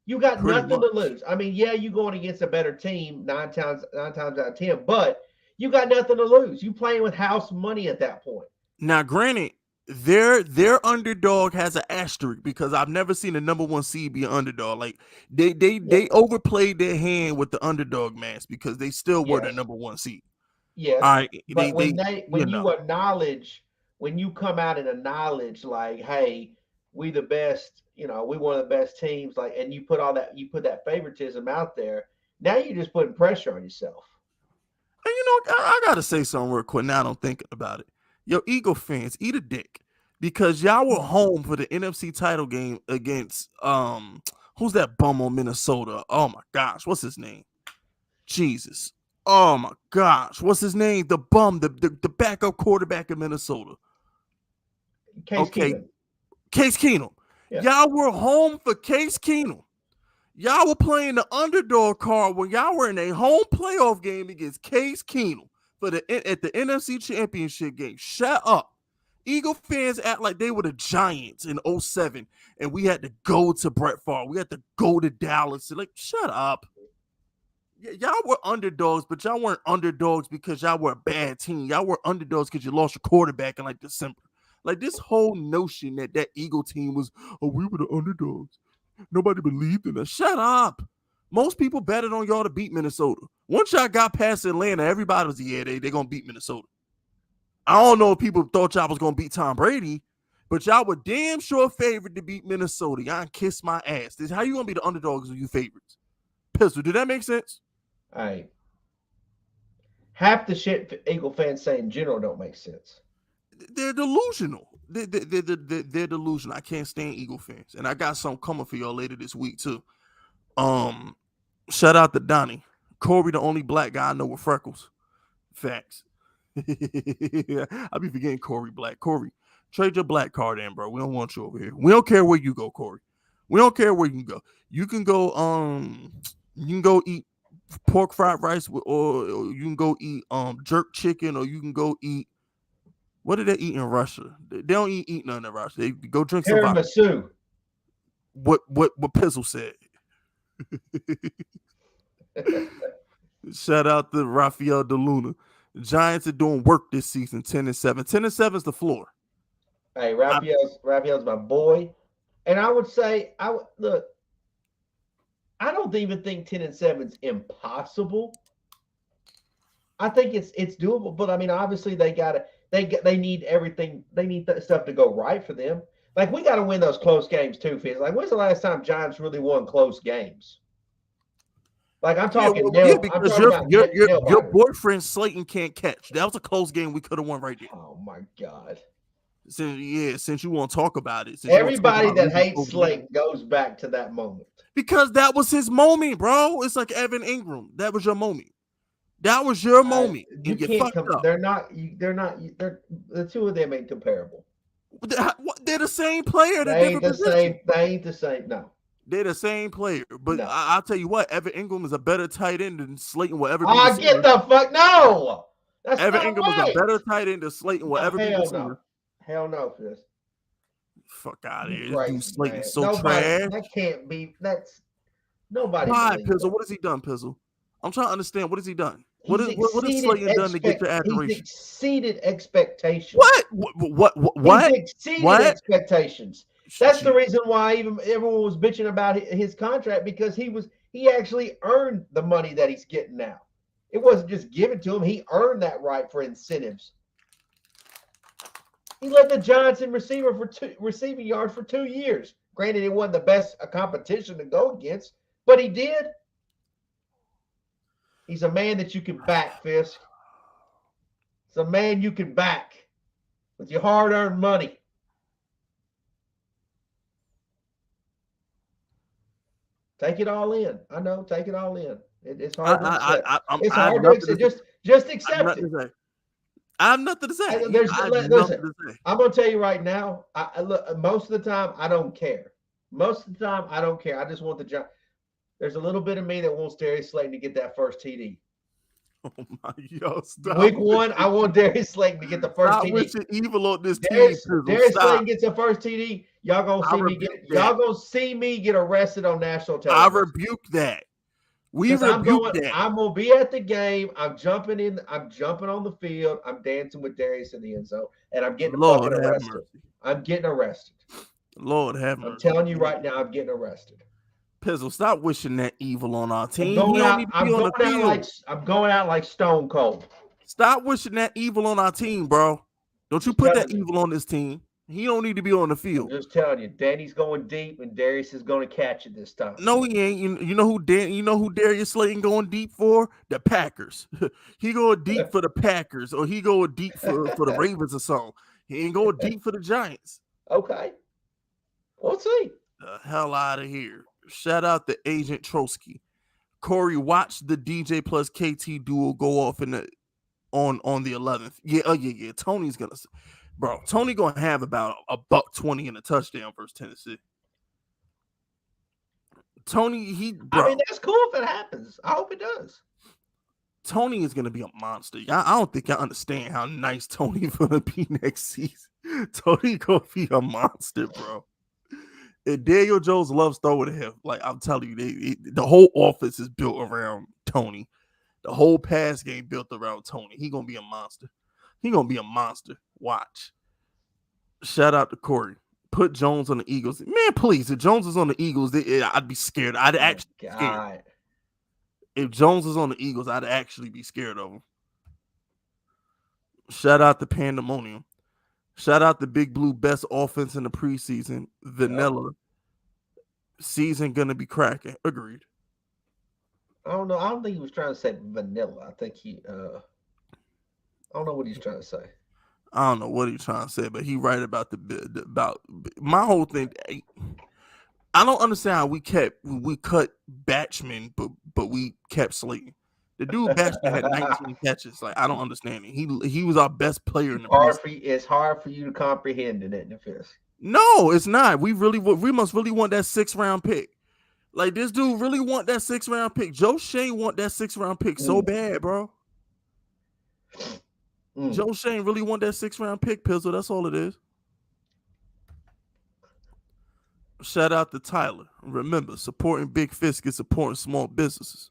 You got nothing to lose. I mean, yeah, you're going against a better team nine times out of 10, but you got nothing to lose. You playing with house money at that point. Now, granted, their underdog has an asterisk because I've never seen a number one seed be an underdog. Like they overplayed their hand with the underdog mask because they still were the number one seed. Yes. All right. But when you come out and acknowledge like, hey, we the best, we one of the best teams, like, and you put that favoritism out there, now you're just putting pressure on yourself. And I gotta say something real quick. Now I'm thinking about it. Yo, Eagle fans, eat a dick. because y'all were home for the NFC title game against who's that bum on Minnesota? Oh my gosh, what's his name? Jesus. Oh my gosh, what's his name? The bum, the backup quarterback in Minnesota. Case Keenum. Case Keenum. Yeah. Y'all were home for Case Keenum. Y'all were playing the underdog card when y'all were in a home playoff game against Case Keenum at the NFC Championship game. Shut up. Eagle fans act like they were the Giants in 2007, and we had to go to Brett Favre. We had to go to Dallas. Like, shut up. Y'all were underdogs, but y'all weren't underdogs because y'all were a bad team. Y'all were underdogs because you lost your quarterback in like December. Like this whole notion that Eagle team was, oh, we were the underdogs. Nobody believed in us. Shut up. Most people betted on y'all to beat Minnesota. Once y'all got past Atlanta, everybody was, they're going to beat Minnesota. I don't know if people thought y'all was going to beat Tom Brady, but y'all were damn sure favored to beat Minnesota. Y'all kiss my ass. This how you going to be the underdogs of you favorites? Pistol, did that make sense? Hey, half the shit Eagle fans say in general don't make sense. They're delusional. They're delusional. I can't stand Eagle fans, and I got something coming for y'all later this week too. Shout out to Donnie. Corey, the only black guy I know with freckles. Facts. I be forgetting Corey black. Corey, trade your black card in, bro. We don't want you over here. We don't care where you go, Corey. We don't care where you can go. You can go eat pork fried rice or you can go eat jerk chicken, or you can go eat, what do they eat in Russia? They don't eat nothing in Russia. They go drink some tiramisu. What Pizzle said. Shout out to Rafael DeLuna. The Giants are doing work this season, 10-7. 10-7 is the floor. Hey, Raphael's my boy. And I would say, look, I don't even think 10-7 is impossible. I think it's doable, but I mean, obviously they need everything. They need that stuff to go right for them. Like, we got to win those close games too, Fizz. Like, when's the last time Giants really won close games? Like, I'm talking because your boyfriend Slayton can't catch. That was a close game we could have won right there. Oh my God. Since you want to talk about it. Everybody that hates Slayton goes back to that moment. Because that was his moment, bro. It's like Evan Ingram. That was your moment. That was your moment. You can't the two of them ain't comparable. They're the same player. They ain't the same. No. They're the same player. But no. I'll tell you what, Evan Ingram is a better tight end than Slayton will ever be. Get the fuck no. That's Evan Ingram is a better tight end than Slayton will ever be. Hell no, Fizz. Fuck out of here. Dude, Slayton's so trash. That can't be. That's nobody. Why, Pizzle? What has he done, Pizzle? I'm trying to understand. What has he done? What has Slayton done to get your adoration? He's exceeded expectations. What? He's exceeded expectations. That's the reason why even everyone was bitching about his contract, because he actually earned the money that he's getting now. It wasn't just given to him. He earned that right for incentives. He led the Giants in receiving yards for 2 years. Granted, it wasn't the best competition to go against, but he did. He's a man that you can back, Fisk. It's a man you can back with your hard-earned money. Take it all in. I know. Take it all in. It's hard to accept. It's hard to accept. Just accept it. I have nothing to say. Listen, I'm going to tell you right now, most of the time, I don't care. Most of the time, I don't care. I just want the job. There's a little bit of me that wants Darius Slayton to get that first TD. Oh my God! Stop. Week 1, I want Darius Slayton to get the first TD. Wishing evil on this Darius Slayton gets the first TD. Y'all gonna see me get arrested on national television. I rebuke that. I'm gonna be at the game. I'm jumping on the field. I'm dancing with Darius in the end zone, and I'm getting fucking arrested. I'm getting arrested. Lord have mercy. I'm telling you right now, I'm getting arrested. Pizzle, stop wishing that evil on our team. I'm going out like Stone Cold. Stop wishing that evil on our team, bro. Don't you put that evil on this team. He don't need to be on the field. I'm just telling you, Danny's going deep, and Darius is going to catch it this time. No, he ain't. You know who Darius Slayton going deep for? The Packers. He going deep for the Packers, or he going deep for the Ravens or something. He ain't going deep for the Giants. Okay. We'll see. The hell out of here. Shout out to Agent Trotsky. Corey, watch the DJ plus KT duel go off in the on the 11th. Yeah. Tony's gonna, bro. Tony gonna have about $120 and a touchdown versus Tennessee. Tony, I mean, that's cool if it happens. I hope it does. Tony is gonna be a monster. I don't think I understand how nice Tony's gonna be next season. Tony gonna be a monster, bro. And Daniel Jones loves throwing to him. Like I'm telling you, the whole offense is built around Tony. The whole pass game built around Tony. He gonna be a monster. He gonna be a monster. Watch. Shout out to Corey. Put Jones on the Eagles. Man, please. If Jones is on the Eagles, I'd be scared. I'd actually be scared. If Jones is on the Eagles, I'd actually be scared of him. Shout out to Pandemonium. Shout out to Big Blue, best offense in the preseason. Vanilla. Season gonna be cracking. Agreed. I don't know. I don't think he was trying to say vanilla. I think I don't know what he's trying to say. I don't know what he's trying to say, but he right about about my whole thing. I don't understand how we cut Batchman, but we kept Slayton. The dude Batchman had 19 catches. Like I don't understand it. He was our best player in the It's hard for you to comprehend in it, Nefis. No, it's not. We must really want that 6th round pick. Like this dude really want that 6th round pick. Joe Shane want that 6th round pick so bad, bro. Joe Shane really want that 6th round pick, Pizzle. That's all it is. Shout out to Tyler. Remember, supporting Big Fisk is supporting small businesses.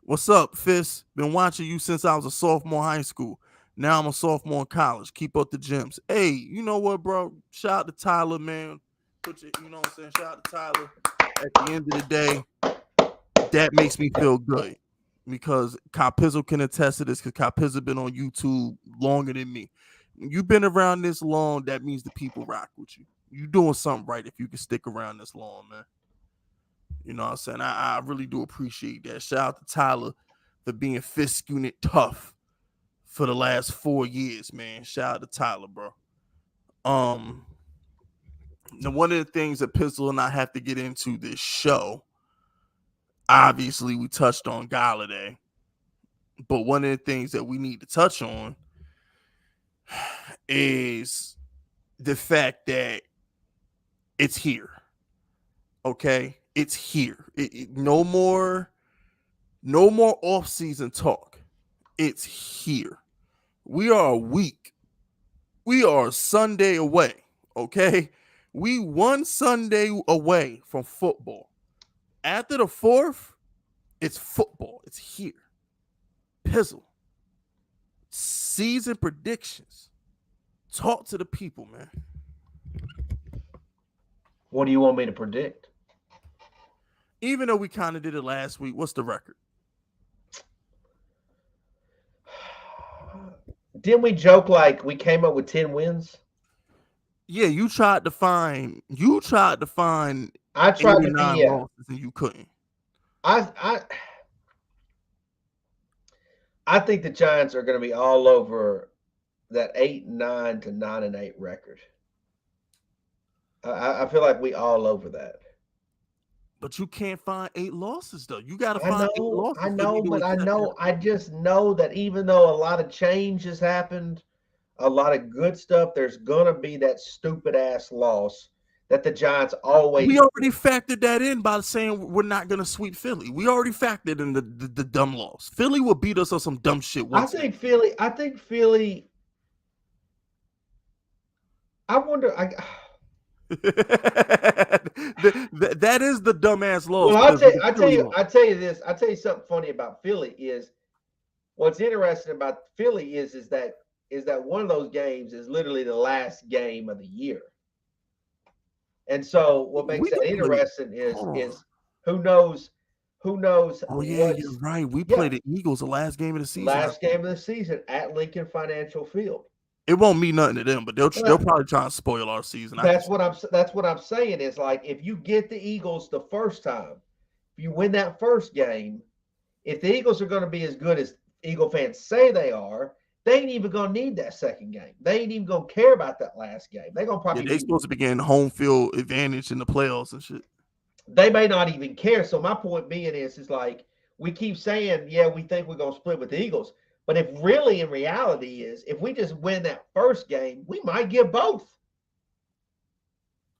What's up, Fisk? Been watching you since I was a sophomore in high school. Now I'm a sophomore in college. Keep up the gems. Hey, you know what, bro? Shout out to Tyler, man. You know what I'm saying? Shout out to Tyler. At the end of the day, that makes me feel good because Kyle Pizzle can attest to this because Kyle Pizzle been on YouTube longer than me. When you've been around this long, that means the people rock with you. You're doing something right if you can stick around this long, man. You know what I'm saying? I really do appreciate that. Shout out to Tyler for being Fisk unit tough for the last 4 years, man. Shout out to Tyler, bro. Now, one of the things that Pizzle and I have to get into this show, obviously we touched on Golladay, but one of the things that we need to touch on is the fact that it's here. Okay? It's here. No more off-season talk. It's here. We are a week. We are Sunday away. Okay? We one Sunday away from football. After the 4th, it's football. It's here. Pizzle. Season predictions. Talk to the people, man. What do you want me to predict? Even though we kind of did it last week, what's the record? Didn't we joke like we came up with 10 wins? Yeah, you tried to find. I tried to be losses and you couldn't. I think the Giants are going to be all over that 8-9 to 9-8 record. I feel like we all over that. But you can't find 8 losses though. You got to find 8 losses. I just know that even though a lot of change has happened, a lot of good stuff, there's gonna be that stupid ass loss that the Giants always. We already factored that in by saying we're not gonna sweep Philly. We already factored in the dumb loss. Philly will beat us on some dumb shit. I think Philly. I wonder. That is the dumbass loss. Well, I tell you this. I tell you something funny about Philly is what's interesting about Philly is that one of those games is literally the last game of the year. And so what makes that interesting is who knows. Oh yeah, you're right. We played the Eagles the last game of the season. Last game of the season at Lincoln Financial Field. It won't mean nothing to them, but they'll probably try and spoil our season. That's what I'm saying is like if you get the Eagles the first time, if you win that first game, if the Eagles are going to be as good as Eagle fans say they they ain't even gonna need that second game. They ain't even gonna care about that last game. They're gonna probably they supposed to be getting home field advantage in the playoffs and shit. They may not even care. So my point being is like we keep saying, yeah, we think we're gonna split with the Eagles. But if really in reality is if we just win that first game, we might get both.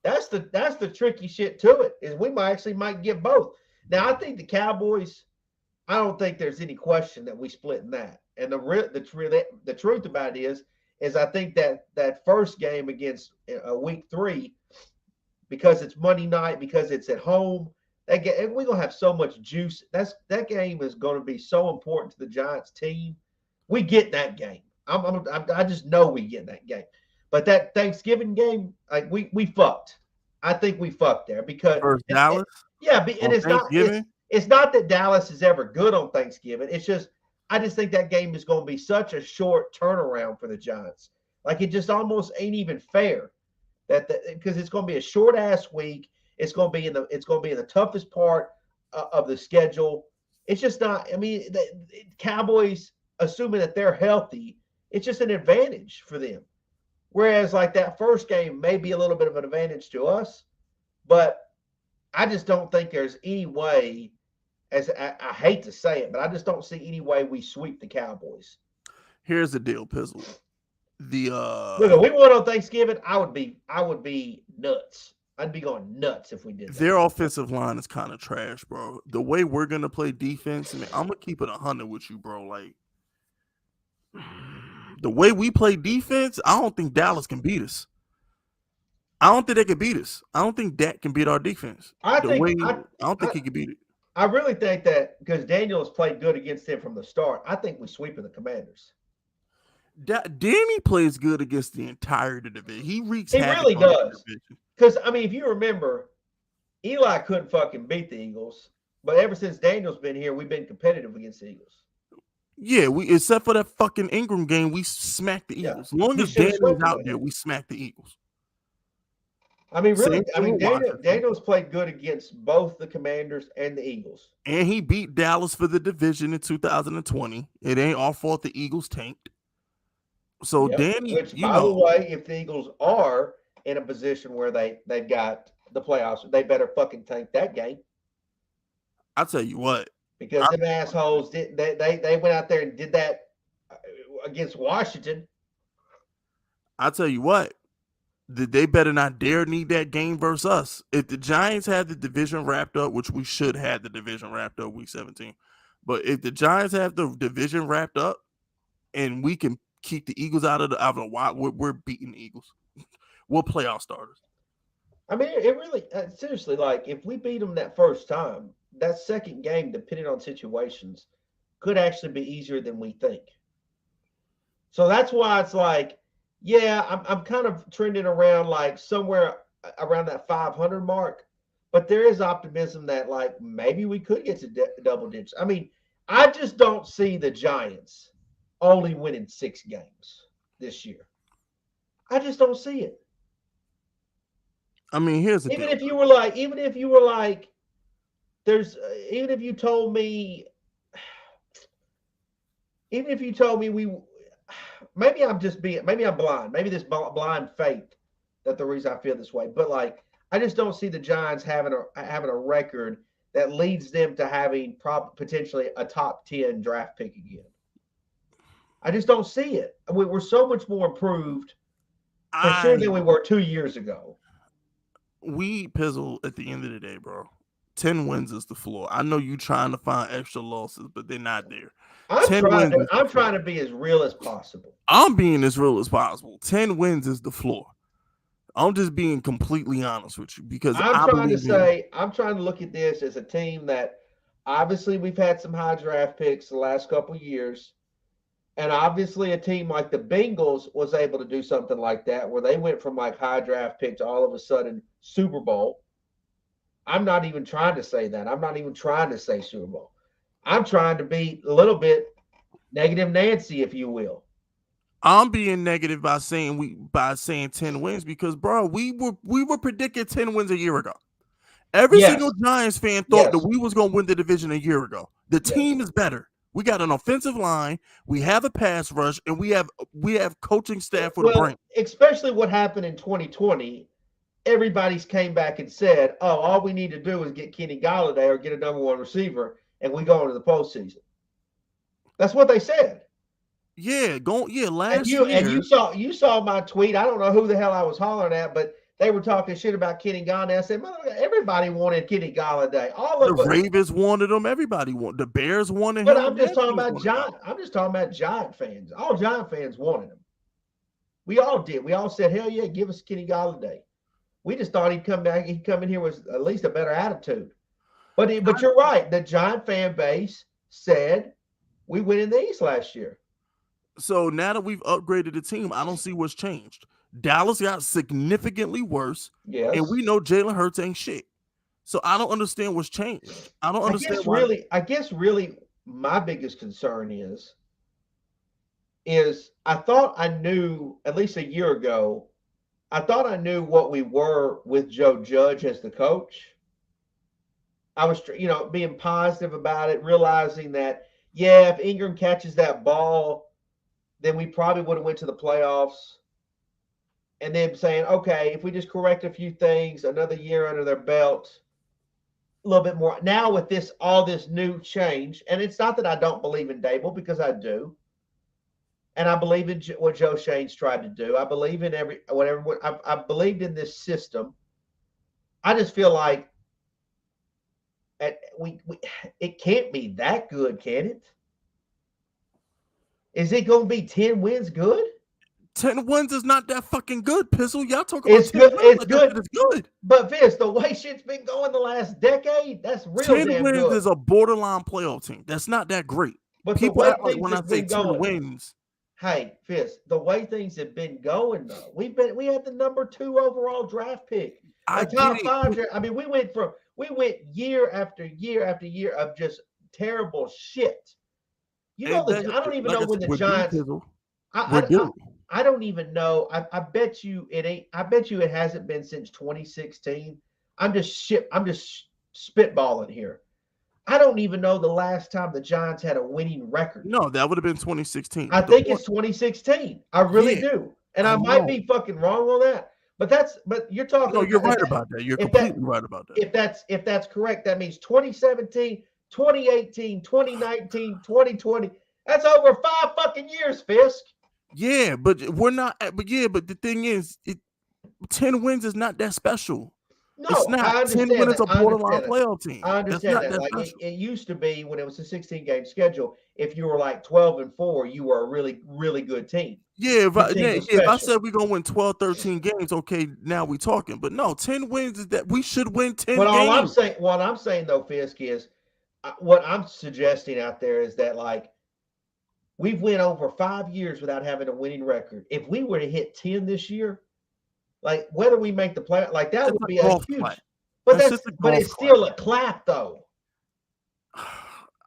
That's the tricky shit to it, is we might get both. Now I think the Cowboys, I don't think there's any question that we split in that. And the truth about it is I think that first game against week 3, because it's Monday night, because it's at home, we're gonna have so much juice. That game is going to be so important to the Giants team. We get that game. I just know we get that game. But that Thanksgiving game, like we fucked. I think we fucked there because Dallas. And it's not that Dallas is ever good on Thanksgiving. It's just I just think that game is going to be such a short turnaround for the Giants. Like it just almost ain't even fair because it's going to be a short ass week. It's going to be in the toughest part of the schedule. It's just not. I mean, the Cowboys, assuming that they're healthy, it's just an advantage for them. Whereas like that first game may be a little bit of an advantage to us, but I just don't think there's any way, as I hate to say it, but I just don't see any way we sweep the Cowboys. Here's the deal, Pizzle. Look, if we won on Thanksgiving, I would be nuts. I'd be going nuts if we did that. Their offensive line is kind of trash, bro. The way we're gonna play defense, man, I'm gonna keep it 100 with you, bro. Like the way we play defense, I don't think Dallas can beat us. I don't think they can beat us. I don't think Dak can beat our defense. I don't think he can beat it. I really think that because Daniel has played good against them from the start, I think we sweep the Commanders. Danny plays good against the entire division. He wreaks havoc. He really does. Because, I mean, if you remember, Eli couldn't fucking beat the Eagles. But ever since Daniel's been here, we've been competitive against the Eagles. Yeah, except for that fucking Ingram game, we smacked the Eagles. As long as Daniel's out there, we smacked the Eagles. I mean, really, Daniel's played good against both the Commanders and the Eagles. And he beat Dallas for the division in 2020. It ain't our fault the Eagles tanked. So Danny, which, by the way, if the Eagles are in a position where they've got the playoffs, they better fucking tank that game. I'll tell you what. Because them assholes they went out there and did that against Washington. I'll tell you what. They better not dare need that game versus us. If the Giants had the division wrapped up, which we should have the division wrapped up week 17, but if the Giants have the division wrapped up and we can keep the Eagles out of the wild, we're beating the Eagles. We'll playoff starters. I mean, it really seriously, like if we beat them that first time, that second game, depending on situations, could actually be easier than we think. So that's why it's like, yeah, I'm kind of trending around like somewhere around that 500 mark, but there is optimism that like maybe we could get to double digits. I mean, I just don't see the Giants only winning 6 games this year. I just don't see it. I mean, here's the even deal. if you were like, there's even if you told me we. Maybe I'm blind. Maybe this blind faith that the reason I feel this way. But like, I just don't see the Giants having a record that leads them to having potentially a top 10 draft pick again. I just don't see it. We're so much more improved for sure than we were 2 years ago. We pizzle at the end of the day, bro. 10 wins is the floor. I know you trying to find extra losses, but they're not there. I'm trying to be as real as possible. I'm being as real as possible. 10 wins is the floor. I'm just being completely honest with you because I'm trying to look at this as a team that obviously we've had some high draft picks the last couple of years. And obviously a team like the Bengals was able to do something like that where they went from like high draft pick to all of a sudden Super Bowl. I'm not even trying to say that. I'm not even trying to say Super Bowl. I'm trying to be a little bit negative Nancy, if you will. I'm being negative by saying 10 wins because, bro, we were predicting 10 wins a year ago. Every single Giants fan thought that we was going to win the division a year ago. The team is better. We got an offensive line, we have a pass rush, and we have coaching staff for the brain. Especially what happened in 2020. Everybody's came back and said, "Oh, all we need to do is get Kenny Golladay or get a number one receiver, and we go into the postseason." That's what they said. Yeah, last year. And you saw my tweet. I don't know who the hell I was hollering at, but they were talking shit about Kenny Golladay. I said, everybody wanted Kenny Golladay. All of the Ravens wanted him. Everybody wanted. The Bears wanted him. But I'm just talking about Giant fans. All Giant fans wanted him. We all did. We all said, "Hell yeah, give us Kenny Golladay." We just thought he'd come back. He'd come in here with at least a better attitude. But you're right. The Giant fan base said we went in the East last year. So now that we've upgraded the team, I don't see what's changed. Dallas got significantly worse, and we know Jalen Hurts ain't shit. So I don't understand what's changed. I don't understand why. I guess really my biggest concern is I thought I knew at least a year ago. I thought I knew what we were with Joe Judge as the coach. I was, being positive about it, realizing that, if Ingram catches that ball, then we probably would have went to the playoffs. And then saying, okay, if we just correct a few things, another year under their belt, a little bit more. Now with all this new change, and it's not that I don't believe in Dable, because I do. And I believe in what Joe Shane's tried to do. I believe in I believed in this system. I just feel like it can't be that good, can it? Is it going to be 10 wins good? 10 wins is not that fucking good, Pizzle. Y'all talking about it's good. It's good. It's good. But Vince, the way shit's been going the last decade, that's real 10 damn wins good. Is a borderline playoff team. That's not that great. But people act like when I say 10 wins. Hey, Fist, the way things have been going though, we had the number 2 overall draft pick. Top 5. I mean, we went year after year after year of just terrible shit. I don't even know when the Giants. I don't even know. I bet you it ain't. I bet you it hasn't been since 2016. I'm just spitballing here. I don't even know the last time the Giants had a winning record. No, that would have been 2016. I think it's 2016. I really do. And I might be fucking wrong on that. But you're talking. No, you're right about that. You're completely right about that. If that's correct, that means 2017, 2018, 2019, 2020. That's over 5 fucking years, Fisk. Yeah, but we're not. But the thing is, 10 wins is not that special. No, it's not. I understand 10 wins is a borderline that. playoff team. I understand that. Like it used to be when it was a 16-game schedule. If you were like 12-4, you were a really, really good team. Yeah, if I said we're gonna win 12, 13 games, okay, now we're talking. But no, 10 wins is that we should win 10 games. What I'm saying though, Fisk, is what I'm suggesting out there is that like we've went over 5 years without having a winning record. If we were to hit 10 this year, like whether we make the play, like that would be a huge. But it's still a clap though.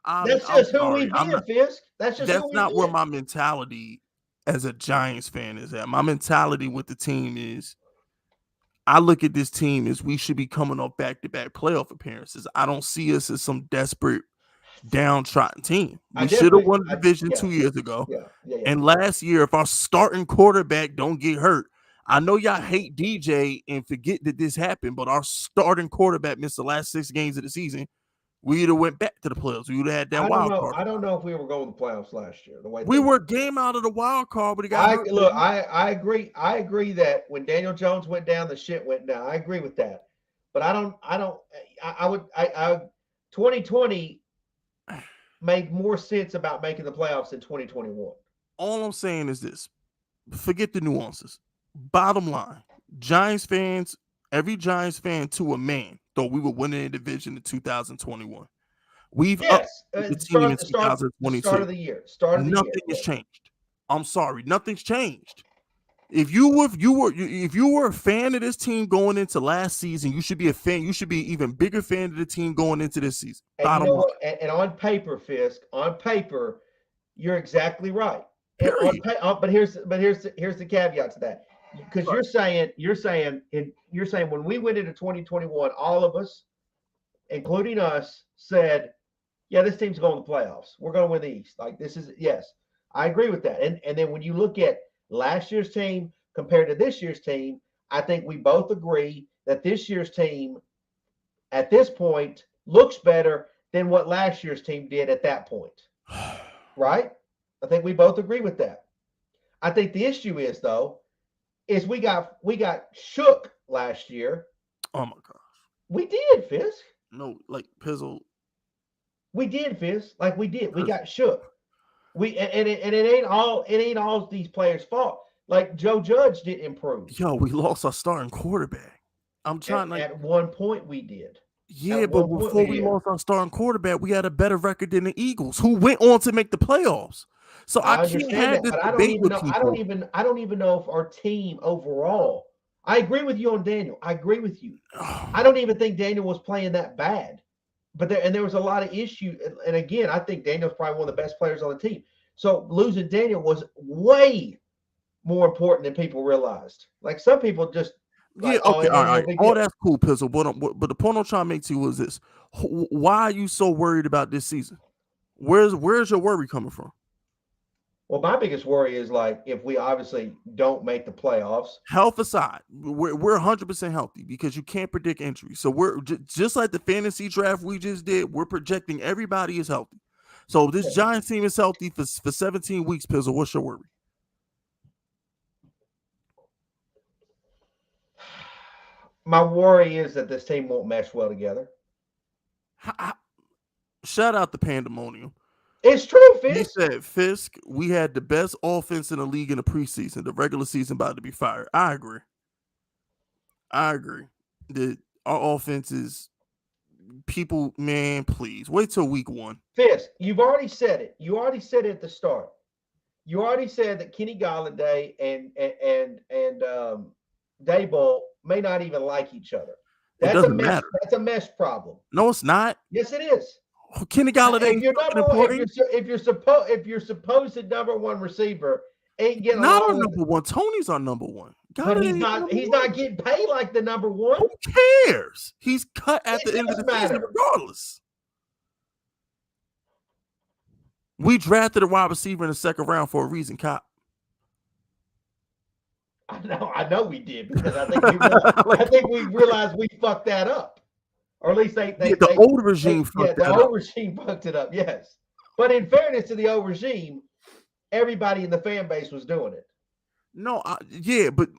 That's just who we've been, Fisk. That's not where my mentality as a Giants fan is at. My mentality with the team is, I look at this team as we should be coming off back-to-back playoff appearances. I don't see us as some desperate, downtrodden team. We should have won the division 2 years ago. And last year, if our starting quarterback don't get hurt, I know y'all hate DJ and forget that this happened, but our starting quarterback missed the last 6 games of the season. We would have went back to the playoffs. We would have had that wild card. I don't know if we were going to the playoffs last year. We were a game out of the wild card, but I agree. I agree that when Daniel Jones went down, the shit went down. I agree with that. But I would 2020 made more sense about making the playoffs in 2021. All I'm saying is this. Forget the nuances. Bottom line, Giants fans, every Giants fan to a man thought we were winning the division in 2021. We've upped the team in 2022. Start of the year. Nothing has changed. I'm sorry, nothing's changed. If you were a fan of this team going into last season, you should be a fan. You should be an even bigger fan of the team going into this season. And, on paper, Fisk, you're exactly right. But here's the caveat to that. Because you're saying when we went into 2021, all of us, including us, said yeah, this team's going to the playoffs. We're going to win the East. Like this is yes, I agree with that. And then when you look at last year's team compared to this year's team, I think we both agree that this year's team at this point looks better than what last year's team did at that point. Right? I think we both agree with that. I think the issue is though, is we got shook last year. Oh my gosh. We did, Fisk. No, like Pizzle. We did, Fisk. Like we did. We got shook. It ain't all these players' fault. Like Joe Judge didn't improve. Yo, we lost our starting quarterback. I'm trying at one point we did. Yeah, but before we lost our starting quarterback, we had a better record than the Eagles, who went on to make the playoffs. So I can't have this debate with people. I don't even know if our team overall. I agree with you on Daniel. I agree with you. I don't even think Daniel was playing that bad. But there was a lot of issues. And again, I think Daniel's probably one of the best players on the team. So losing Daniel was way more important than people realized. Like some people just all right. Oh, that's cool, Pizzle. But the point I'm trying to make to you is this: why are you so worried about this season? Where's your worry coming from? Well, my biggest worry is like if we obviously don't make the playoffs. Health aside, we're 100% healthy because you can't predict injuries. So we're just like the fantasy draft we just did. We're projecting everybody is healthy. So this Giants team is healthy for 17 weeks. Pizzle, what's your worry? My worry is that this team won't mesh well together. Shout out to Pandemonium. It's true, Fisk. He said, Fisk, we had the best offense in the league in the preseason. The regular season about to be fired. I agree. That our offense is people, man, please. Wait till week 1. Fisk, you've already said it. You already said it at the start. You already said that Kenny Golladay and Daboll may not even like each other. That's a mess. Matter. That's a mesh problem. No, it's not. Yes, it is. Kenny Golladay. If you're supposed number one receiver, ain't getting not our number one. Tony's our number one. But he's not getting paid like the number one. Who cares? He's cut at the end of the season regardless. We drafted a wide receiver in the second round for a reason, Cop. I know we did because I think we realized we fucked that up. Or at least the old regime fucked it up. The old regime fucked it up, yes. But in fairness to the old regime, everybody in the fan base was doing it. No, but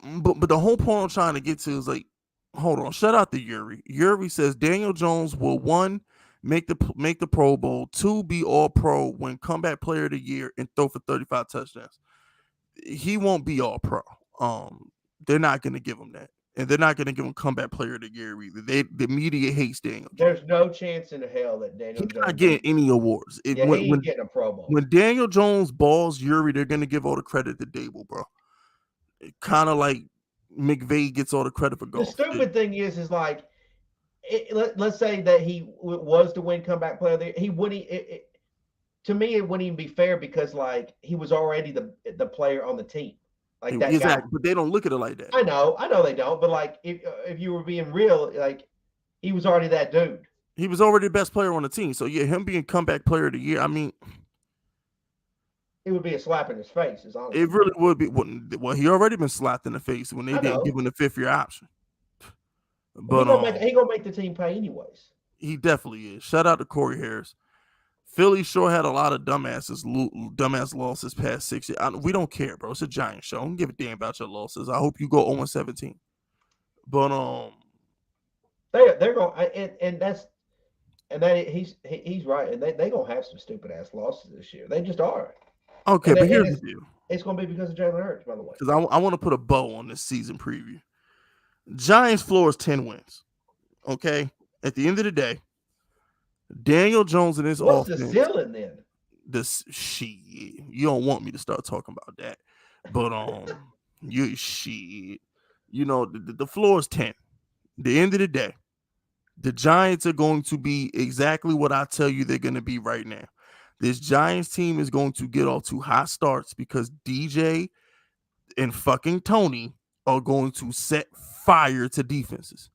the whole point I'm trying to get to is like, hold on, shout out to Yuri. Yuri says Daniel Jones will 1, make the Pro Bowl, 2, be All Pro, win Comeback Player of the Year, and throw for 35 touchdowns. He won't be All Pro. They're not going to give him that. And they're not going to give him Comeback Player of the Year either. The media hates Daniel Jones. There's no chance in hell that Daniel Jones. He's not getting any awards. He ain't getting a Pro Bowl. When Daniel Jones balls Yuri, they're going to give all the credit to Daboll, bro. Kind of like McVay gets all the credit for golf. The stupid thing is like, let's say that he was to win Comeback Player of the Year. He wouldn't. To me, it wouldn't even be fair because like he was already the player on the team. Like that guy. But they don't look at it like that. I know they don't. But like, if you were being real, like he was already that dude. He was already the best player on the team. So yeah, him being Comeback Player of the Year, I mean, it would be a slap in his face. It really would be. Well, he already been slapped in the face when they didn't give him the 5th-year option. But he gonna make the team pay anyways. He definitely is. Shout out to Corey Harris. Philly sure had a lot of dumbass losses past 6 years. We don't care, bro. It's a Giant show. I don't give a damn about your losses. I hope you go 0-17. But they're going he's right, and they gonna have some stupid ass losses this year. They just are. Okay, but here's the deal. It's gonna be because of Jalen Hurts, by the way. Because I want to put a bow on this season preview. Giants floor is 10 wins. Okay, at the end of the day. Daniel Jones and his offense. What's the ceiling then? This shit. You don't want me to start talking about that, but you shit. You know the floor is 10. The end of the day, the Giants are going to be exactly what I tell you they're going to be right now. This Giants team is going to get off to hot starts because DJ and fucking Tony are going to set fire to defenses.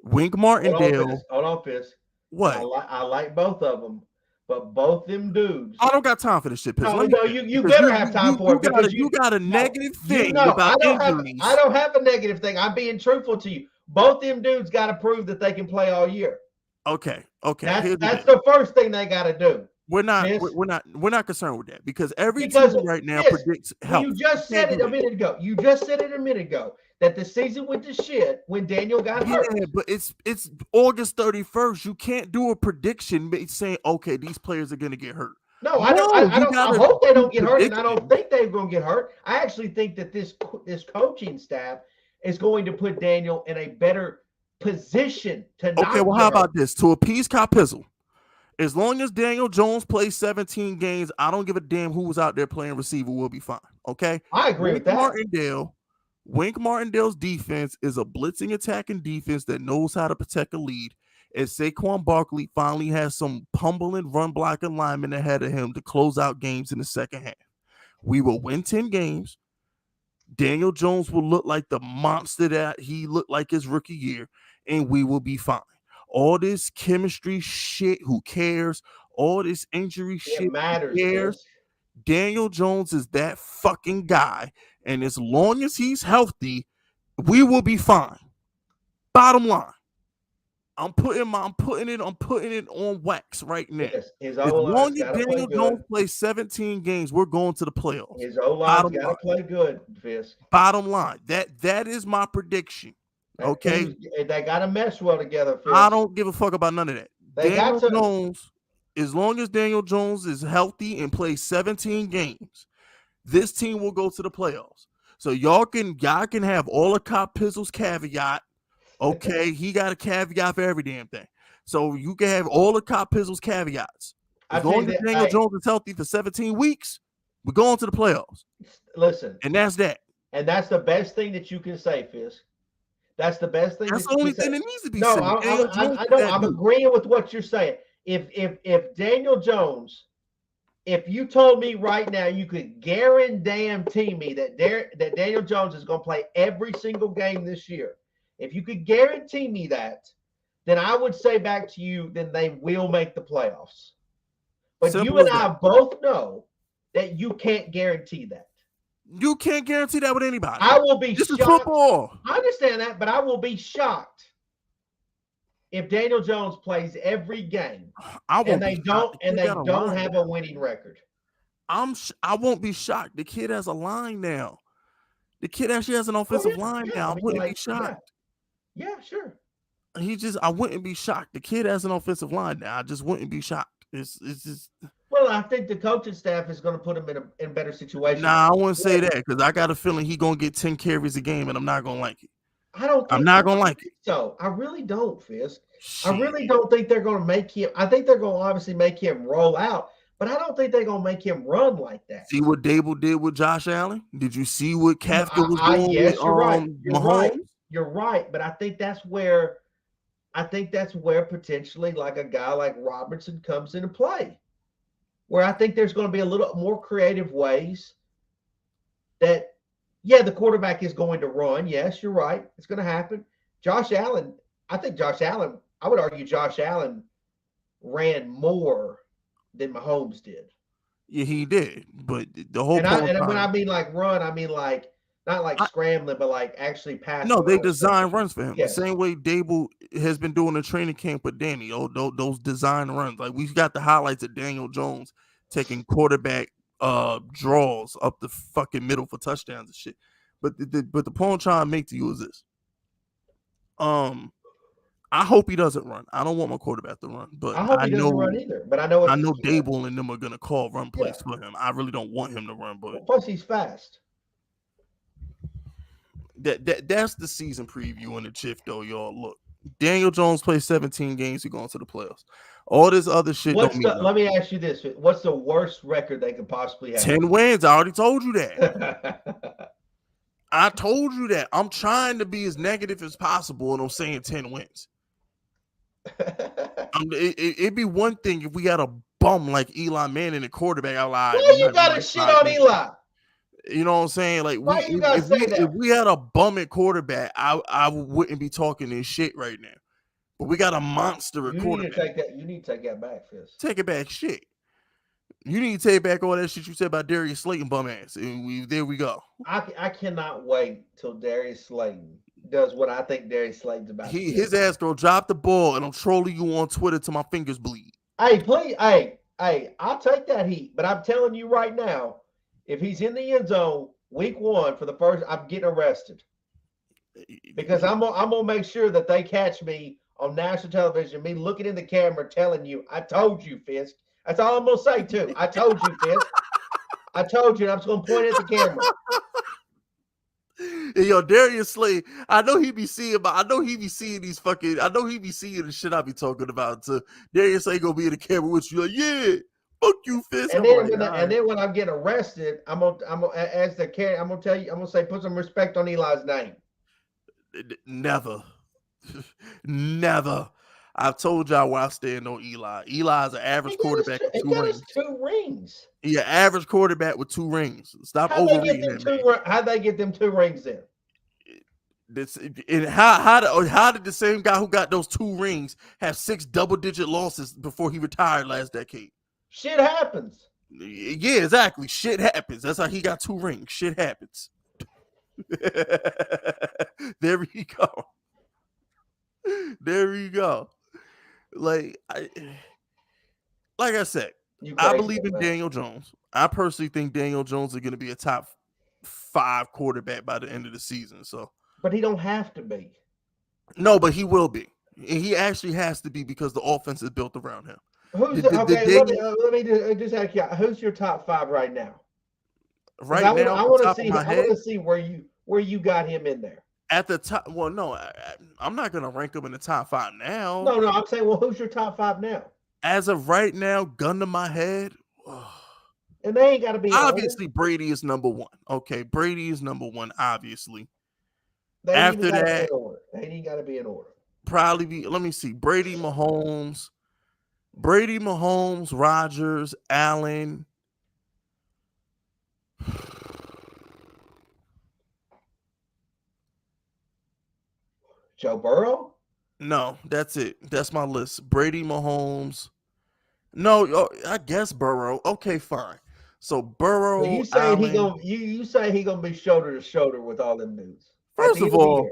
Wink Martindale. Hold on, Fizz. What? I like both of them, But both them dudes. I don't got time for this shit, Piss. No, you better have time for it because you got a negative thing I about don't injuries. I don't have a negative thing. I'm being truthful to you. Both them dudes got to prove that they can play all year. Okay. That's the first thing they got to do. We're not concerned with that because every team right now predicts health. You just said it a minute ago. That the season went to shit when Daniel got hurt. Yeah, but it's August 31st. You can't do a prediction saying, okay, these players are gonna get hurt. No, I hope they don't get hurt, and I don't think they're gonna get hurt. I actually think that this coaching staff is going to put Daniel in a better position to not Okay, well, get how hurt. about this? To appease Kyle Pizzle, as long as Daniel Jones plays 17 games, I don't give a damn who was out there playing receiver. We'll be fine. Okay, I agree with that. Wink Martindale's defense is a blitzing attacking defense that knows how to protect a lead. And Saquon Barkley finally has some pumbling run blocking linemen ahead of him to close out games in the second half. We will win 10 games. Daniel Jones will look like the monster that he looked like his rookie year, and we will be fine. All this chemistry shit, who cares? All this injury shit, matters. Who cares? Daniel Jones is that fucking guy. And as long as he's healthy, we will be fine. Bottom line, I'm putting it on wax right now. Yes, as long as Daniel Jones plays 17 games, we're going to the playoffs. His O-line's got to play good, Fisk. Bottom line, that is my prediction. Okay, they got to mesh well together, Fisk. I don't give a fuck about none of that. Daniel Jones, as long as Daniel Jones is healthy and plays 17 games, this team will go to the playoffs. So y'all can have all of Kyle Pizzle's caveat. Okay, he got a caveat for every damn thing. So you can have all of Kyle Pizzle's caveats. As long as Daniel Jones is healthy for 17 weeks, we're going to the playoffs. Listen. And that's that. And that's the best thing that you can say, Fisk. That's the best thing. That's the only thing that needs to be said. said. I know. I'm agreeing with what you're saying. If Daniel Jones, if you told me right now you could guarantee me that Daniel Jones is going to play every single game this year, if you could guarantee me that, then I would say back to you, then they will make the playoffs. But you and I both know that you can't guarantee that. You can't guarantee that with anybody. I will be shocked. This is football. I understand that, but I will be shocked if Daniel Jones plays every game and they don't have a winning record. I won't be shocked. The kid has a line now. The kid actually has an offensive line now. I wouldn't be shocked. Yeah, sure. I wouldn't be shocked. The kid has an offensive line now. I just wouldn't be shocked. It's just. Well, I think the coaching staff is going to put him in a better situation. Nah, I wouldn't say that because I got a feeling he's going to get 10 carries a game and I'm not going to like it. I'm not going to like it. So I really don't, Fisk. Shit. I really don't think they're going to make him. I think they're going to obviously make him roll out, but I don't think they're going to make him run like that. See what Dable did with Josh Allen? Did you see what Kafka was doing with Mahomes? You're right, but I think that's where potentially like a guy like Robertson comes into play. Where I think there's going to be a little more creative ways that, the quarterback is going to run. Yes, you're right. It's going to happen. I would argue Josh Allen ran more than Mahomes did. Yeah, he did. But the whole when I mean like run, I mean like not like scrambling, but like actually passing. No, they design runs for him. Yes. The same way Dable has been doing the training camp with Danny. Those design runs. Like we've got the highlights of Daniel Jones taking quarterback draws up the fucking middle for touchdowns and shit. But the point I'm trying to make to you is this. I hope he doesn't run. I don't want my quarterback to run, but I hope he doesn't run either. But I know Dable and them are gonna call run plays for him. I really don't want him to run, but plus he's fast. That's the season preview in the GIF though, y'all. Look, Daniel Jones plays 17 games. He's going to the playoffs. All this other shit. Let me ask you this: what's the worst record they could possibly have? 10 wins. I already told you that. I told you that. I'm trying to be as negative as possible, and I'm saying 10 wins. It'd be one thing if we got a bum like Eli Manning, the quarterback. Why you got to shit on Eli? You know what I'm saying? Like, if we had a bum at quarterback, I wouldn't be talking this shit right now. but we got a monster You need to quarterback. take that. You need to take that back, Fist. Take it back, shit. You need to take back all that shit you said about Darius Slayton bum ass. And there we go. I cannot wait till Darius Slayton does what I think Darius Slayton's about to do. His ass gonna drop the ball, and I'm trolling you on Twitter till my fingers bleed. Hey, please, hey, I'll take that heat, but I'm telling you right now, if he's in the end zone week 1 for the first, I'm getting arrested because I'm gonna make sure that they catch me on national television, me looking in the camera, telling you, "I told you, Fisk." That's all I'm gonna say too. I told you, Fisk. I told you, and I'm just gonna point at the camera. And yo, Darius Slay, I know he be seeing these fucking, I know he be seeing the shit I be talking about. So Darius Slay gonna be in the camera with you like, yeah, fuck you, Fist. And then when I get arrested, I'm gonna as the carry, I'm gonna tell you, I'm gonna say, put some respect on Eli's name. Never. Never. I've told y'all where I stand on Eli. Eli's an average quarterback with 2 rings. 2 rings. Yeah, average quarterback with 2 rings. Stop overreading that. How'd they get them 2 rings then? How did the same guy who got those 2 rings have 6 double-digit losses before he retired last decade? Shit happens. Yeah, exactly. Shit happens. That's how he got 2 rings. Shit happens. There we go. There we go. Like I said, I believe in Daniel Jones. I personally think Daniel Jones is going to be a top 5 quarterback by the end of the season. So, but he don't have to be. No, but he will be. And he actually has to be because the offense is built around him. Who's let me just ask you, who's your top 5 right now? Right now, I want to see where you got him in there. At the top, well, no, I'm not gonna rank him in the top 5 now. No, I'm saying, well, who's your top 5 now? As of right now, gun to my head, and they ain't got to be obviously Brady is number 1. Okay, Brady is number 1, obviously. After that, they ain't got to be in order. Probably be. Let me see: Brady, Mahomes, Rodgers, Allen. Joe Burrow? No, that's it. That's my list. Brady, Mahomes. No, I guess Burrow. Okay, fine. So Burrow. So you say you say he gonna be shoulder to shoulder with all them dudes. First of all,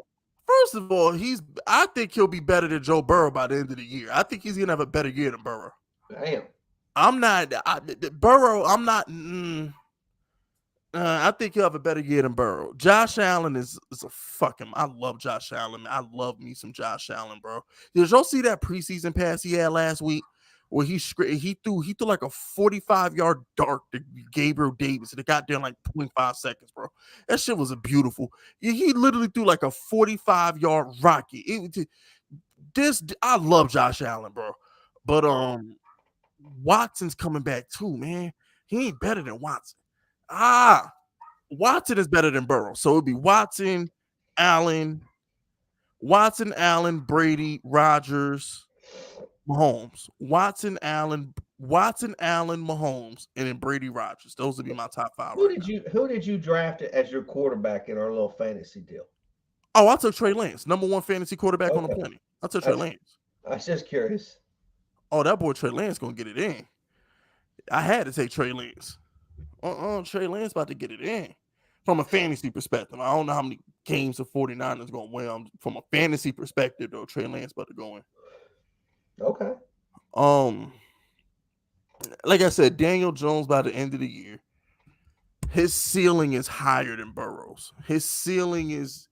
I think he'll be better than Joe Burrow by the end of the year. I think he's gonna have a better year than Burrow. Damn. Burrow. I think he'll have a better year than Burrow. Josh Allen is a fucking. I love Josh Allen. I love me some Josh Allen, bro. Did y'all see that preseason pass he had last week where he threw like a 45-yard dart to Gabriel Davis and it got there in like 0.5 seconds, bro. That shit was beautiful. He literally threw like a 45-yard rocket. I love Josh Allen, bro. But Watson's coming back too, man. He ain't better than Watson. Watson is better than Burrow. So it'd be Watson, Allen, Brady, Rodgers, Mahomes. Watson, Allen, Mahomes, and then Brady, Rodgers. Those would be my top 5. Who did you draft as your quarterback in our little fantasy deal? Oh, I took Trey Lance, number 1 fantasy quarterback on the planet. I took Trey Lance. I was just curious. Oh, that boy Trey Lance gonna get it in. I had to take Trey Lance. Trey Lance about to get it in. From a fantasy perspective, I don't know how many games the 49ers going to win. From a fantasy perspective, though, Trey Lance about to go in. Okay. Like I said, Daniel Jones by the end of the year, his ceiling is higher than Burrow's. His ceiling is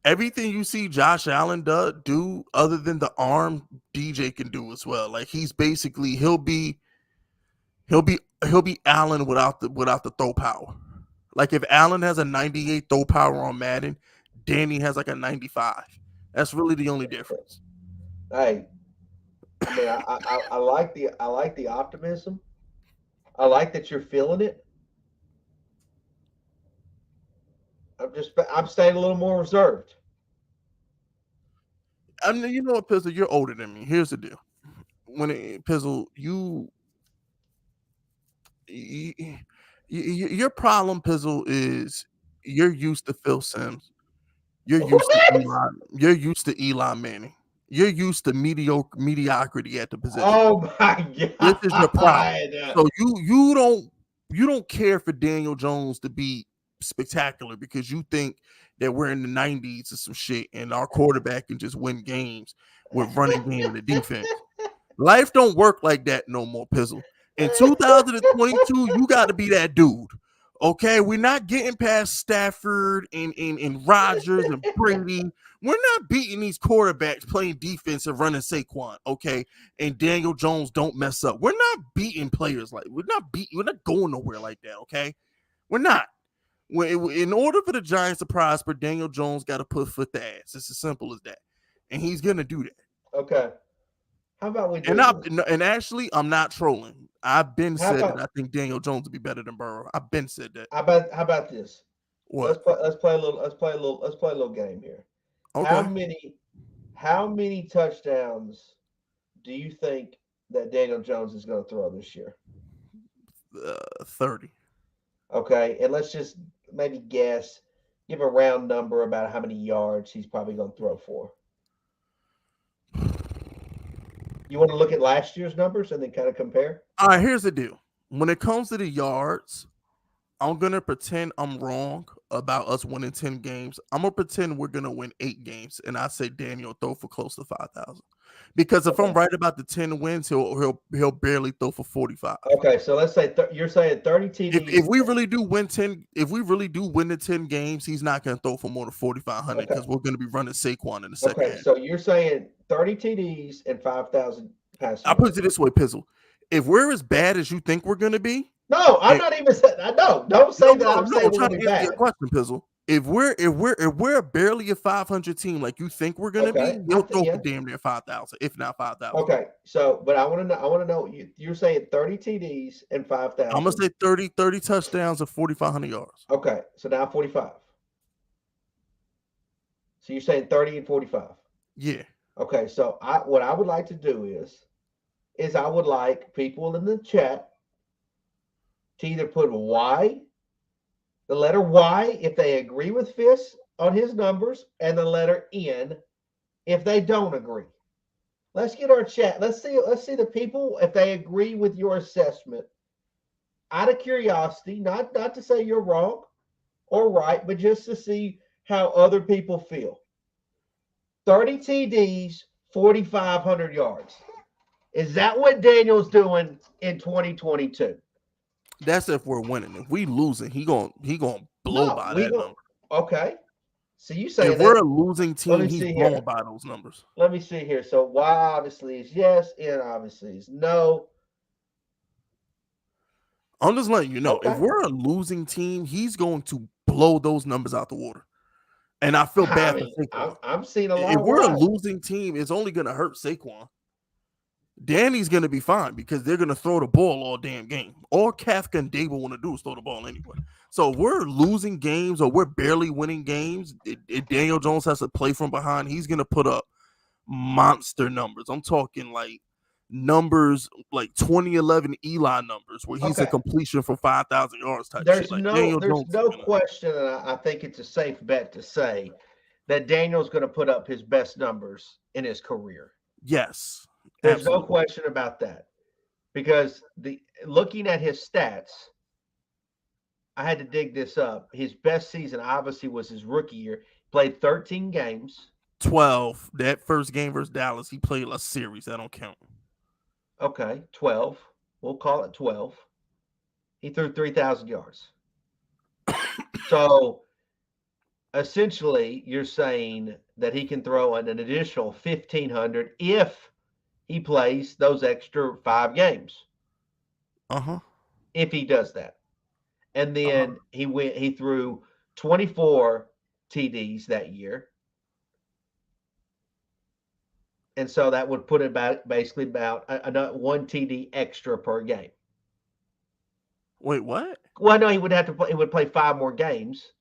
everything you see Josh Allen do other than the arm, DJ can do as well. Like he's basically he'll be Allen without the throw power. Like if Allen has a 98 throw power on Madden, Danny has like a 95. That's really the only difference. Hey, I mean, I like the optimism. I like that you're feeling it. I'm staying a little more reserved. I mean, you know what, Pizzle, you're older than me. Here's the deal. Pizzle, your problem, Pizzle, is you're used to Phil Simms. You're used to Eli Manning. You're used to mediocrity at the position. Oh my God. This is your problem. So you don't care for Daniel Jones to be spectacular because you think that we're in the 90s or some shit and our quarterback can just win games with running game and the defense. Life don't work like that no more, Pizzle. In 2022, you got to be that dude. Okay, we're not getting past Stafford and Rodgers and Brady. We're not beating these quarterbacks playing defense and running Saquon. Okay, and Daniel Jones don't mess up. We're not beating players we're not going nowhere like that. Okay, we're not. In order for the Giants to prosper, Daniel Jones got to put foot to ass. It's as simple as that, and he's gonna do that. Okay. How about we do and actually, I'm not trolling. I've been said that I think Daniel Jones would be better than Burrow. I've been said that. How about this? What? Let's play a little game here. Okay. How many touchdowns do you think that Daniel Jones is going to throw this year? 30. Okay, and let's just maybe guess, give a round number about how many yards he's probably going to throw for. You want to look at last year's numbers and then kind of compare? All right, here's the deal. When it comes to the yards, I'm going to pretend I'm wrong about us winning 10 games. I'm going to pretend we're going to win 8 games, and I say Daniel throw for close to 5,000. Because if I'm right about the 10 wins, he'll barely throw for 45. Okay, so let's say you're saying 30 TDs. If we really do win the 10 games, he's not going to throw for more than 4,500 because we're going to be running Saquon in the second half. So you're saying 30 TDs and 5,000 passes. I'll put it this way, Pizzle. If we're as bad as you think we're going to be, no, I'm not even saying. Don't say that. I'm saying I'm trying to answer your question, Pizzle. If we're barely a 500 team like you think we're going to be, we'll throw for damn near 5,000, if not 5,000. Okay, so but I want to know. You're saying 30 TDs and 5,000. I'm gonna say 30 touchdowns and 4,500 yards. Okay, so now 45. So you're saying 30 and 45. Yeah. Okay, so what I would like to do is I would like people in the chat to either put Y, the letter Y, if they agree with Fist on his numbers, and the letter N if they don't agree. Let's get our chat. Let's see the people if they agree with your assessment. Out of curiosity, not to say you're wrong or right, but just to see how other people feel. 30 TDs, 4,500 yards. Is that what Daniel's doing in 2022? That's if we're winning. If we losing, he gonna blow by that number. Okay. So you say if we're a losing team, he's blowing by those numbers. Let me see here. So Y obviously is yes, N obviously is no. I'm just letting you know, if we're a losing team, he's going to blow those numbers out the water. And I feel bad for Saquon. I'm seeing a lot. If we're a losing team, it's only going to hurt Saquon. Danny's going to be fine because they're going to throw the ball all damn game. All Kafka and Dable want to do is throw the ball anyway. So if we're losing games or we're barely winning games, if Daniel Jones has to play from behind, he's going to put up monster numbers. I'm talking like numbers like 2011 Eli numbers where he's a completion for 5,000 yards type there's shit. There's no question, and I think it's a safe bet to say that Daniel's going to put up his best numbers in his career. Yes. There's absolutely no question about that. Because looking at his stats, I had to dig this up. His best season obviously was his rookie year. Played 13 games. 12. That first game versus Dallas, he played a series. That don't count. Okay, 12. We'll call it 12. He threw 3,000 yards. So, essentially, you're saying that he can throw an additional 1,500 if he plays those extra 5 games. If he does that. And then he threw 24 TDs that year. And so that would put it basically about one TD extra per game. Wait, what? Well, no, he would have to play. He would play 5 more games,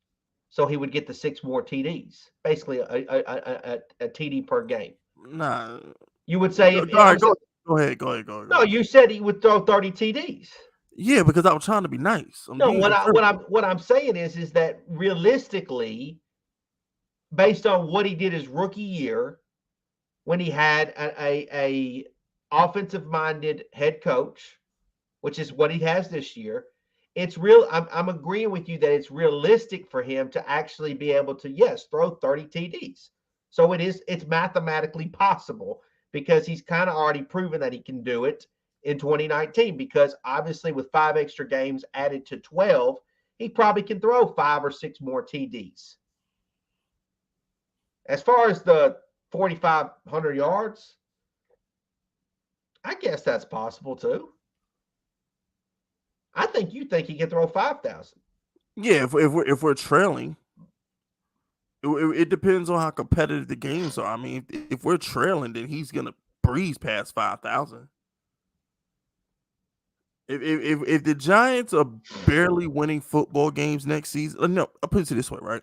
so he would get the 6 more TDs. Basically, a TD per game. Nah, you would say. All right, go ahead. No, you said he would throw 30 TDs. Yeah, because I was trying to be nice. What I'm saying is that realistically, based on what he did his rookie year, when he had a offensive-minded head coach, which is what he has this year. It's real. I'm agreeing with you that it's realistic for him to actually be able to, yes, throw 30 TDs. So it's mathematically possible because he's kind of already proven that he can do it in 2019, because obviously with 5 extra games added to 12, he probably can throw 5 or 6 more TDs. As far as the 4,500 yards, I guess that's possible too. I think you think he can throw 5,000. Yeah, if we're trailing, it depends on how competitive the games are. I mean, if we're trailing, then he's gonna breeze past 5,000. If the Giants are barely winning football games next season, no, I'll put it this way, right?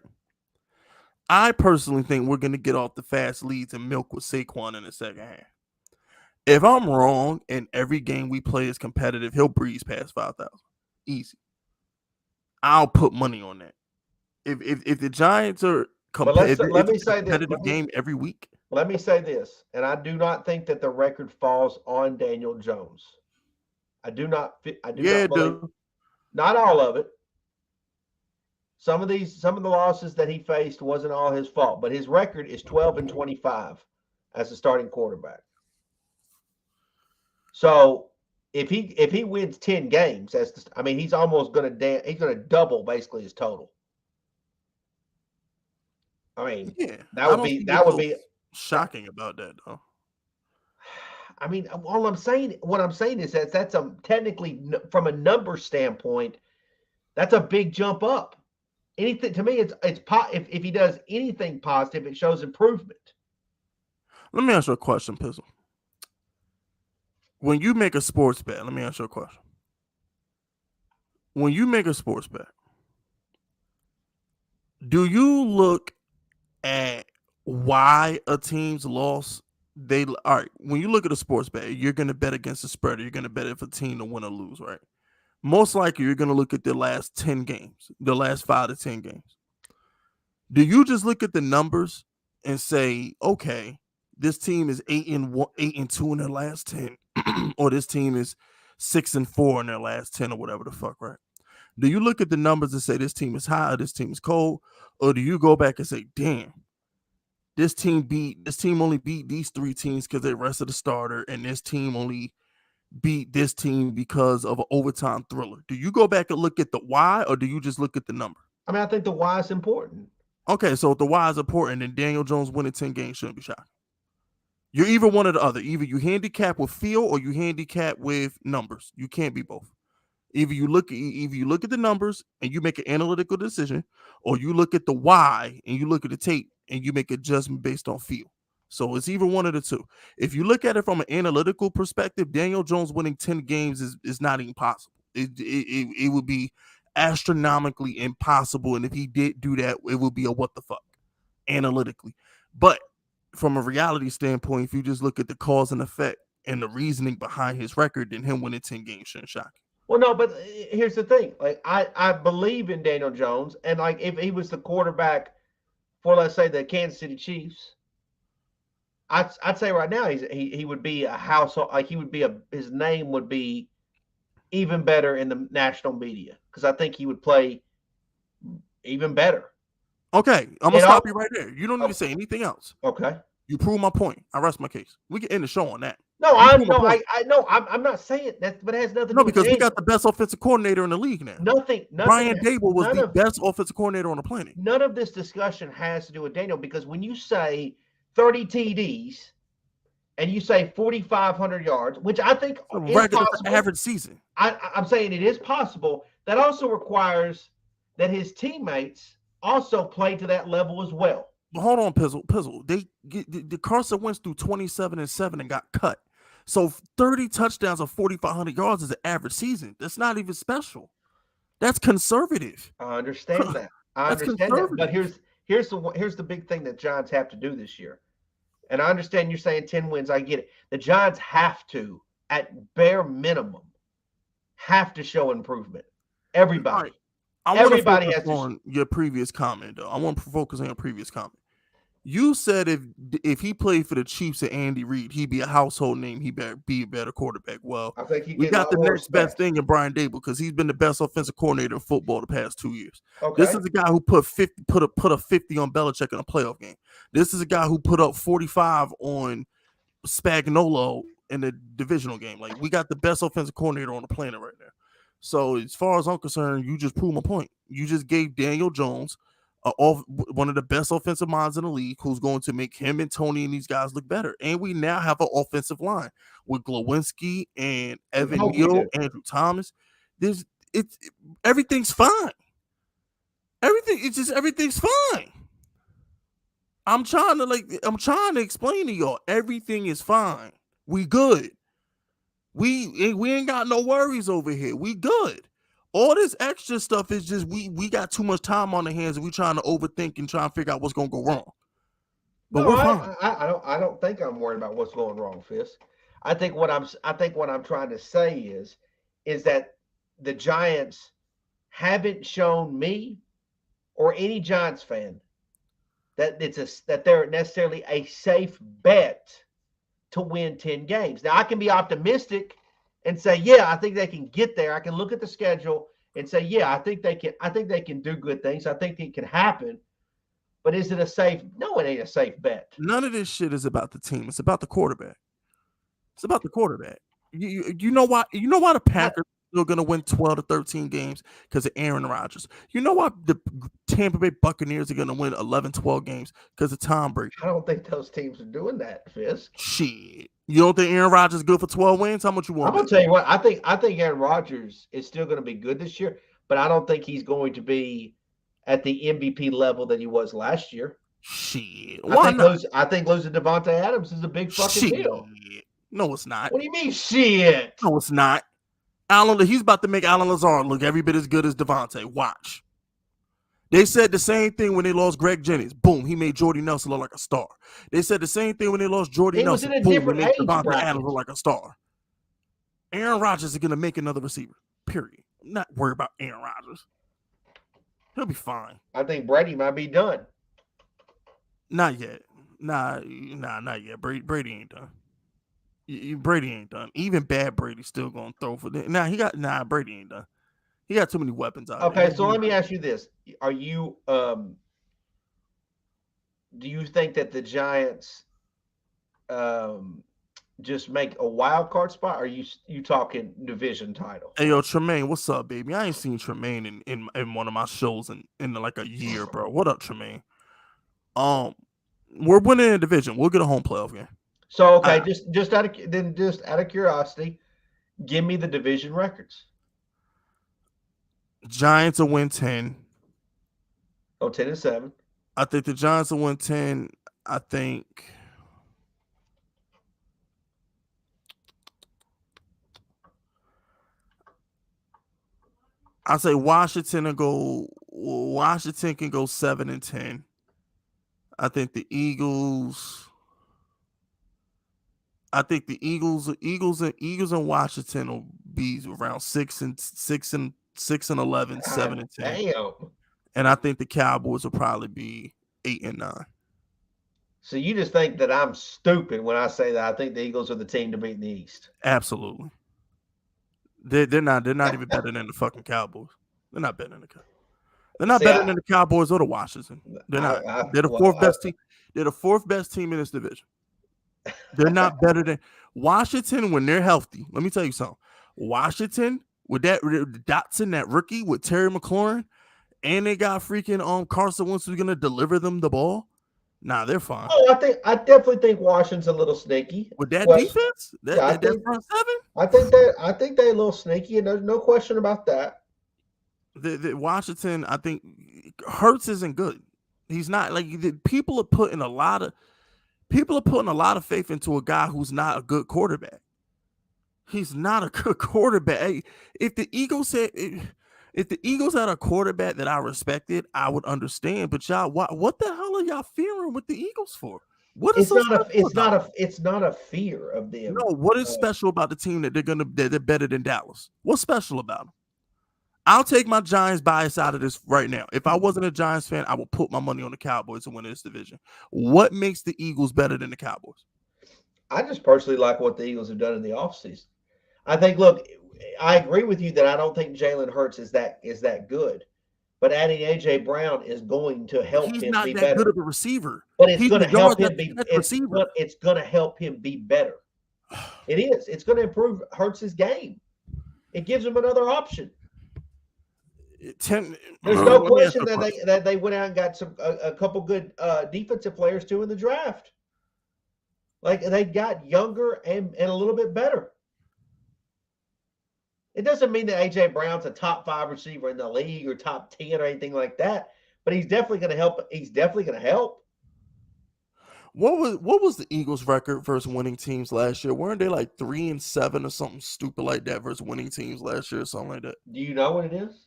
I personally think we're gonna get off the fast leads and milk with Saquon in the second half. If I'm wrong and every game we play is competitive, he'll breeze past 5,000. Easy. I'll put money on that. If the Giants are competitive game every week. Let me say this, and I do not think that the record falls on Daniel Jones. I do not believe, not all of it. Some of the losses that he faced wasn't all his fault, but his record is 12-25 as a starting quarterback. So if he wins 10 games, he's almost going to double basically his total. I mean, yeah, that would be shocking about that though. I mean, what I'm saying is that that's technically from a number standpoint, that's a big jump up. Anything to me, it's if he does anything positive, it shows improvement. Let me ask you a question, Pizzle. When you make a sports bet, let me ask you a question. When you make a sports bet, do you look at why a team's loss? All right, when you look at a sports bet, you're going to bet against the spread, or you're going to bet if a team to win or lose, right? Most likely, you're going to look at the last 10 games, the last 5 to 10 games. Do you just look at the numbers and say, okay, this team is 8-2 in their last 10, or this team is 6-4 in their last 10, or whatever the fuck, right? Do you look at the numbers and say this team is high, or this team is cold, or do you go back and say, damn, this team only beat these 3 teams because they rested the starter, and this team only beat this team because of an overtime thriller? Do you go back and look at the why, or do you just look at the number? I mean, I think the why is important. Okay, so if the why is important, then Daniel Jones winning 10 games shouldn't be shocking. You're either one or the other. Either you handicap with feel or you handicap with numbers. You can't be both. Either you look at the numbers and you make an analytical decision, or you look at the why and you look at the tape and you make an adjustment based on feel. So it's either one of the two. If you look at it from an analytical perspective, Daniel Jones winning 10 games is not even possible. It would be astronomically impossible. And if he did do that, it would be a what the fuck analytically. But from a reality standpoint, if you just look at the cause and effect and the reasoning behind his record, then him winning 10 games shouldn't shock you. Well, no, but here's the thing. Like, I believe in Daniel Jones, and like if he was the quarterback for, let's say, the Kansas City Chiefs, I'd say right now he would be a household. Like, his name would be even better in the national media, because I think he would play even better. Okay, I'm gonna stop you right there. You don't need to say anything else. Okay, you prove my point. I rest my case. We can end the show on that. No, I'm not saying that, but it has nothing to do with because we got the best offensive coordinator in the league now. Nothing. Brian Dable was the best offensive coordinator on the planet. None of this discussion has to do with Daniel, because when you say 30 TDs and you say 4,500 yards, which I think is possible, average season. I'm saying it is possible. That also requires that his teammates also play to that level as well. But hold on, Pizzle. The Carson Wentz threw 27-7 and got cut. So 30 touchdowns of 4,500 yards is an average season. That's not even special. That's conservative. I understand that. I understand that. But here's the big thing that Giants have to do this year. And I understand you're saying 10 wins. I get it. The Giants have to, at bare minimum, have to show improvement. Everybody. Right. Everybody has to. On your previous comment, though. I want to focus on your previous comment. You said if he played for the Chiefs and Andy Reid, he'd be a household name. He better be a better quarterback. Well, I think he we get a got lot the more next best respect. thing in Brian Dable because he's been the best offensive coordinator in football the past 2 years. Okay. This is a guy who put a 50 on Belichick in a playoff game. This is a guy who put up 45 on Spagnuolo in the divisional game. Like, we got the best offensive coordinator on the planet right now. So as far as I'm concerned, you just proved my point. You just gave Daniel Jones one of the best offensive minds in the league, who's going to make him and Tony and these guys look better. And we now have an offensive line with Glowinski and Evan Neal, Andrew Thomas. Everything's fine. Everything's fine. I'm trying to explain to y'all, everything is fine. We good. We ain't got no worries over here. We good. All this extra stuff is just we got too much time on the hands and we trying to overthink and try and figure out what's gonna go wrong. But we're fine. I don't think I'm worried about what's going wrong, Fist. I think what I'm trying to say is that the Giants haven't shown me or any Giants fan that that they're necessarily a safe bet to win 10 games. Now I can be optimistic and say, yeah, I think they can get there. I can look at the schedule and say, yeah, I think they can do good things. I think it can happen. But is it a safe? No, it ain't a safe bet. None of this shit is about the team. It's about the quarterback. It's about the quarterback. You know why? You know why the Packers are still gonna win 12 to 13 games? Because of Aaron Rodgers. You know why the Tampa Bay Buccaneers are gonna win 11, 12 games? Because of Tom Brady. I don't think those teams are doing that, Fisk. Shit. You don't think Aaron Rodgers is good for 12 wins? How much you want? I'm gonna tell you what. I think Aaron Rodgers is still going to be good this year, but I don't think he's going to be at the MVP level that he was last year. Shit. I think losing Devontae Adams is a big fucking deal. No, it's not. What do you mean, shit? No, it's not. He's about to make Alan Lazard look every bit as good as Devontae. Watch. They said the same thing when they lost Greg Jennings. Boom, he made Jordy Nelson look like a star. They said the same thing when they lost Jordy Nelson. Boom, he made Devontae Adams look like a star. Aaron Rodgers is going to make another receiver, period. I'm not worried about Aaron Rodgers. He'll be fine. I think Brady might be done. Not yet. Nah, not yet. Brady ain't done. Brady ain't done. Even bad Brady's still going to throw for them. Brady ain't done. He got too many weapons out there. Okay, so let me ask you this. Are you do you think that the Giants just make a wild card spot? Or are you talking division title? Hey, yo, Tremaine, what's up, baby? I ain't seen Tremaine in one of my shows in like a year, bro. What up, Tremaine? We're winning a division. We'll get a home playoff game. So okay, just out of curiosity, give me the division records. Giants will win 10. Oh, 10-7. I think the Giants will win 10. I think I say Washington can go 7-10. I think the Eagles and Washington will be around 6-11, 7-10. Damn. And I think the Cowboys will probably be 8-9. So you just think that I'm stupid when I say that I think the Eagles are the team to beat in the East? Absolutely. They're not even better than the fucking Cowboys. They're not better than the Cowboys. They're not better than the Cowboys or the Washington. They're not. They're the fourth best team. They're the fourth best team in this division. They're not better than Washington when they're healthy. Let me tell you something. Washington with that Dotson, that rookie with Terry McLaurin, and they got freaking Carson Wentz who's gonna deliver them the ball. Nah, they're fine. Oh, I definitely think Washington's a little sneaky with that defense. That front seven. I think they're a little sneaky, and there's no question about that. The Washington, I think Hurts isn't good. He's not like people are putting a lot of faith into a guy who's not a good quarterback. He's not a good quarterback. Hey, if the Eagles had a quarterback that I respected, I would understand. But y'all, what the hell are y'all fearing with the Eagles for? What is it's not a fear of them. No, what is special about the team that they're better than Dallas? What's special about them? I'll take my Giants bias out of this right now. If I wasn't a Giants fan, I would put my money on the Cowboys to win this division. What makes the Eagles better than the Cowboys? I just personally like what the Eagles have done in the offseason. I think, look, I agree with you that I don't think Jalen Hurts is that good. But adding A.J. Brown is going to help He's him not be that better. good of a receiver. But it's going to help him be. It's going to help him be better. It is. It's going to improve Hurts' game. It gives him another option. There's no question that they went out and got a couple good defensive players too in the draft. Like they got younger and a little bit better. It doesn't mean that A.J. Brown's a top 5 receiver in the league or top 10 or anything like that, but he's definitely going to help. He's definitely going to help. What was the Eagles' record versus winning teams last year? Weren't they like 3-7 or something stupid like that versus winning teams last year or something like that? Do you know what it is?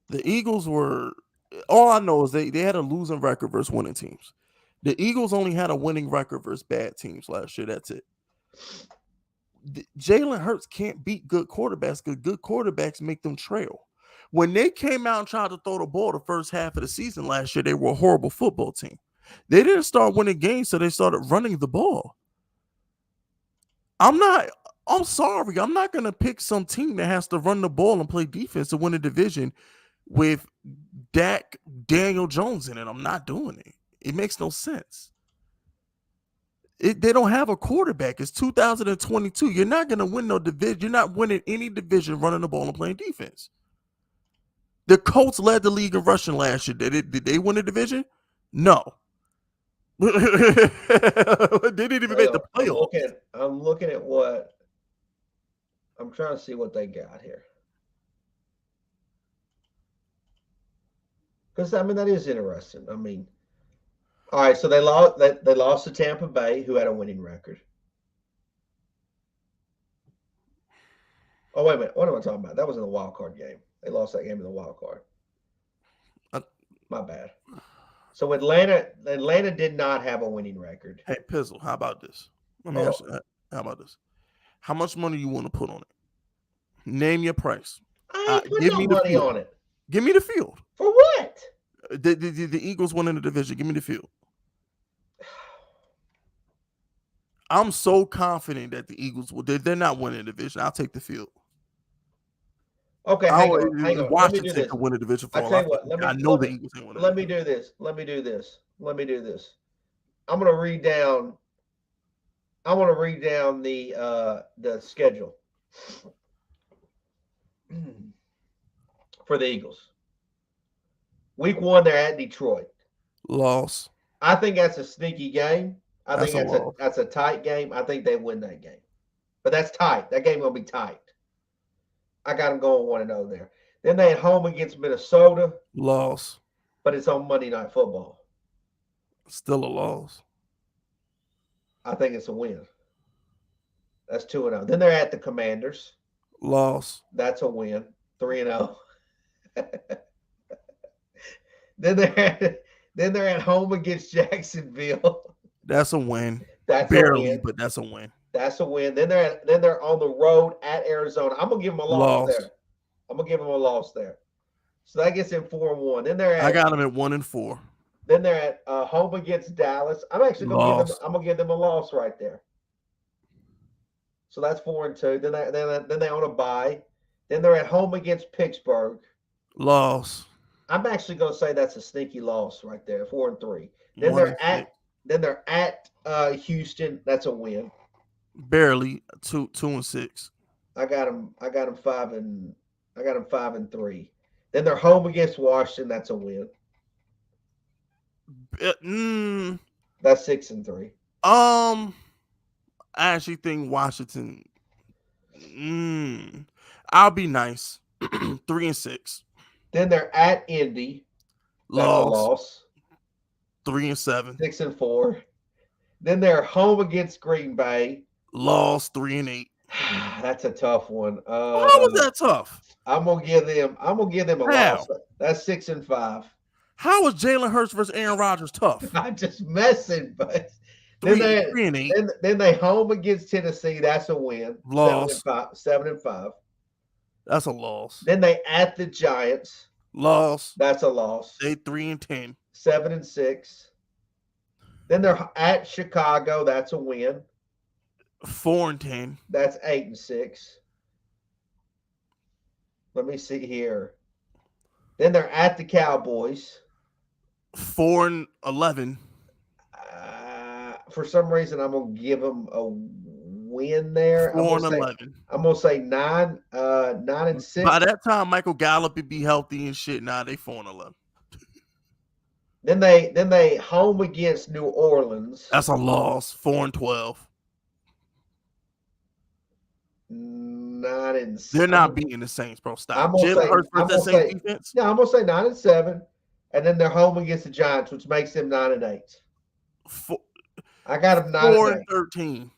The Eagles were. All I know is they had a losing record versus winning teams. The Eagles only had a winning record versus bad teams last year. That's it. Jalen Hurts can't beat good quarterbacks because good quarterbacks make them trail. When they came out and tried to throw the ball the first half of the season last year, they were a horrible football team. They didn't start winning games, so they started running the ball. I'm sorry. I'm not going to pick some team that has to run the ball and play defense to win a division with Daniel Jones in it. I'm not doing it. It makes no sense. They don't have a quarterback. It's 2022. You're not going to win no division. You're not winning any division running the ball and playing defense. The Colts led the league in rushing last year. Did they win the division? No. They didn't even make the playoffs. I'm looking at what I'm trying to see what they got here. Because that is interesting. All right, so they lost to Tampa Bay, who had a winning record. Oh, wait a minute. What am I talking about? That was in the wild card game. They lost that game in the wild card. My bad. So Atlanta did not have a winning record. Hey, Pizzle, how about this? Let me ask you, how about this? How much money you want to put on it? Name your price. I ain't putting no money on it. Give me the field. For what? The Eagles won in the division. Give me the field. I'm so confident that the Eagles will. They're not winning the division. I'll take the field. Okay, hang on. Washington could win the division for all I know the Eagles ain't winning. Let me do this. I'm gonna read down the schedule for the Eagles. Week 1, they're at Detroit. Loss. I think that's a sneaky game. I think that's a tight game. I think they win that game. But that's tight. That game gonna be tight. I got them going 1-0 there. Then they at home against Minnesota. Loss. But it's on Monday Night Football. Still a loss. I think it's a win. That's 2-0. Then they're at the Commanders. Loss. That's a win. 3-0. Then they're at home against Jacksonville. That's a win. That's barely, a win. But that's a win. That's a win. Then they're on the road at Arizona. I'm gonna give them a loss there. I'm gonna give them a loss there. So that gets them 4-1. Then I got them at 1-4. Then they're at home against Dallas. I'm actually gonna give them a loss right there. So that's 4-2. Then they on a bye. Then they're at home against Pittsburgh. Loss. I'm actually gonna say that's a sneaky loss right there. 4-3. Then they're at Houston. That's a win. Barely 2-6. I got them 5-3. Then they're home against Washington. That's a win. That's 6-3. I actually think Washington. I'll be nice. 3-6. Then they're at Indy. Loss. 3-7. 6-4. Then they're home against Green Bay. Loss. 3-8. That's a tough one. How was that tough? I'm gonna give them a loss. That's 6-5. How was Jalen Hurts versus Aaron Rodgers tough? I'm just messing, but then they home against Tennessee. That's a win. Loss. 7-5. That's a loss. Then they at the Giants. Loss. That's a loss. They 3-10. 7-6. Then they're at Chicago. That's a win. 4-10. That's 8-6. Let me see here. Then they're at the Cowboys. 4-11. For some reason, I'm gonna give them a win there. 4-11. I'm gonna say 9-6. By that time, Michael Gallup would be healthy and shit. Nah, they 4-11. Then they home against New Orleans. That's a loss. 4-12. 9-7. They're not beating the Saints, bro. Stop. I'm gonna Jalen say- Hurts I'm versus gonna Saints say- defense. Yeah, I'm gonna say 9-7, and then they're home against the Giants, which makes them 9-8. I got them 9-8. 4-13.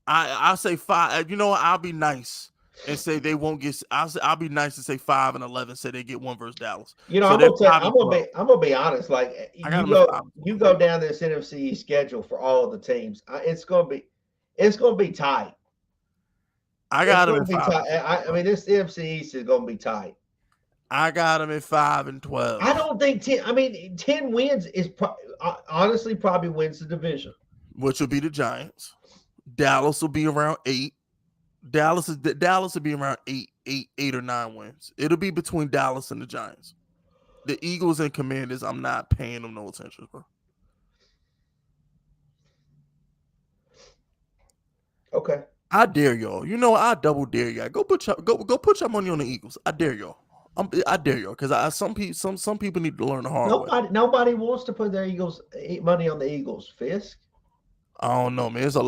I'll say 5. You know what? I'll be nice and say they won't get. I'll be nice and say 5-11. Say they get one versus Dallas. You know, So I'm gonna be honest. Like you go down this NFC schedule for all of the teams. It's gonna be tight. I got them It's at gonna be 5. tight. I mean, this NFC East is gonna be tight. I got them at 5-12. I don't think 10. I mean, 10 wins is honestly probably wins the division. Which will be the Giants. Dallas will be around 8. Dallas will be around 8 or 9 wins. It'll be between Dallas and the Giants. The Eagles and Commanders, I'm not paying them no attention, bro. Okay. I dare y'all. You know, I double dare y'all. Go put your money on the Eagles. I dare y'all. I dare y'all because some people need to learn the hard way. Nobody wants to put their money on the Eagles. Fisk. I don't know, man. There's a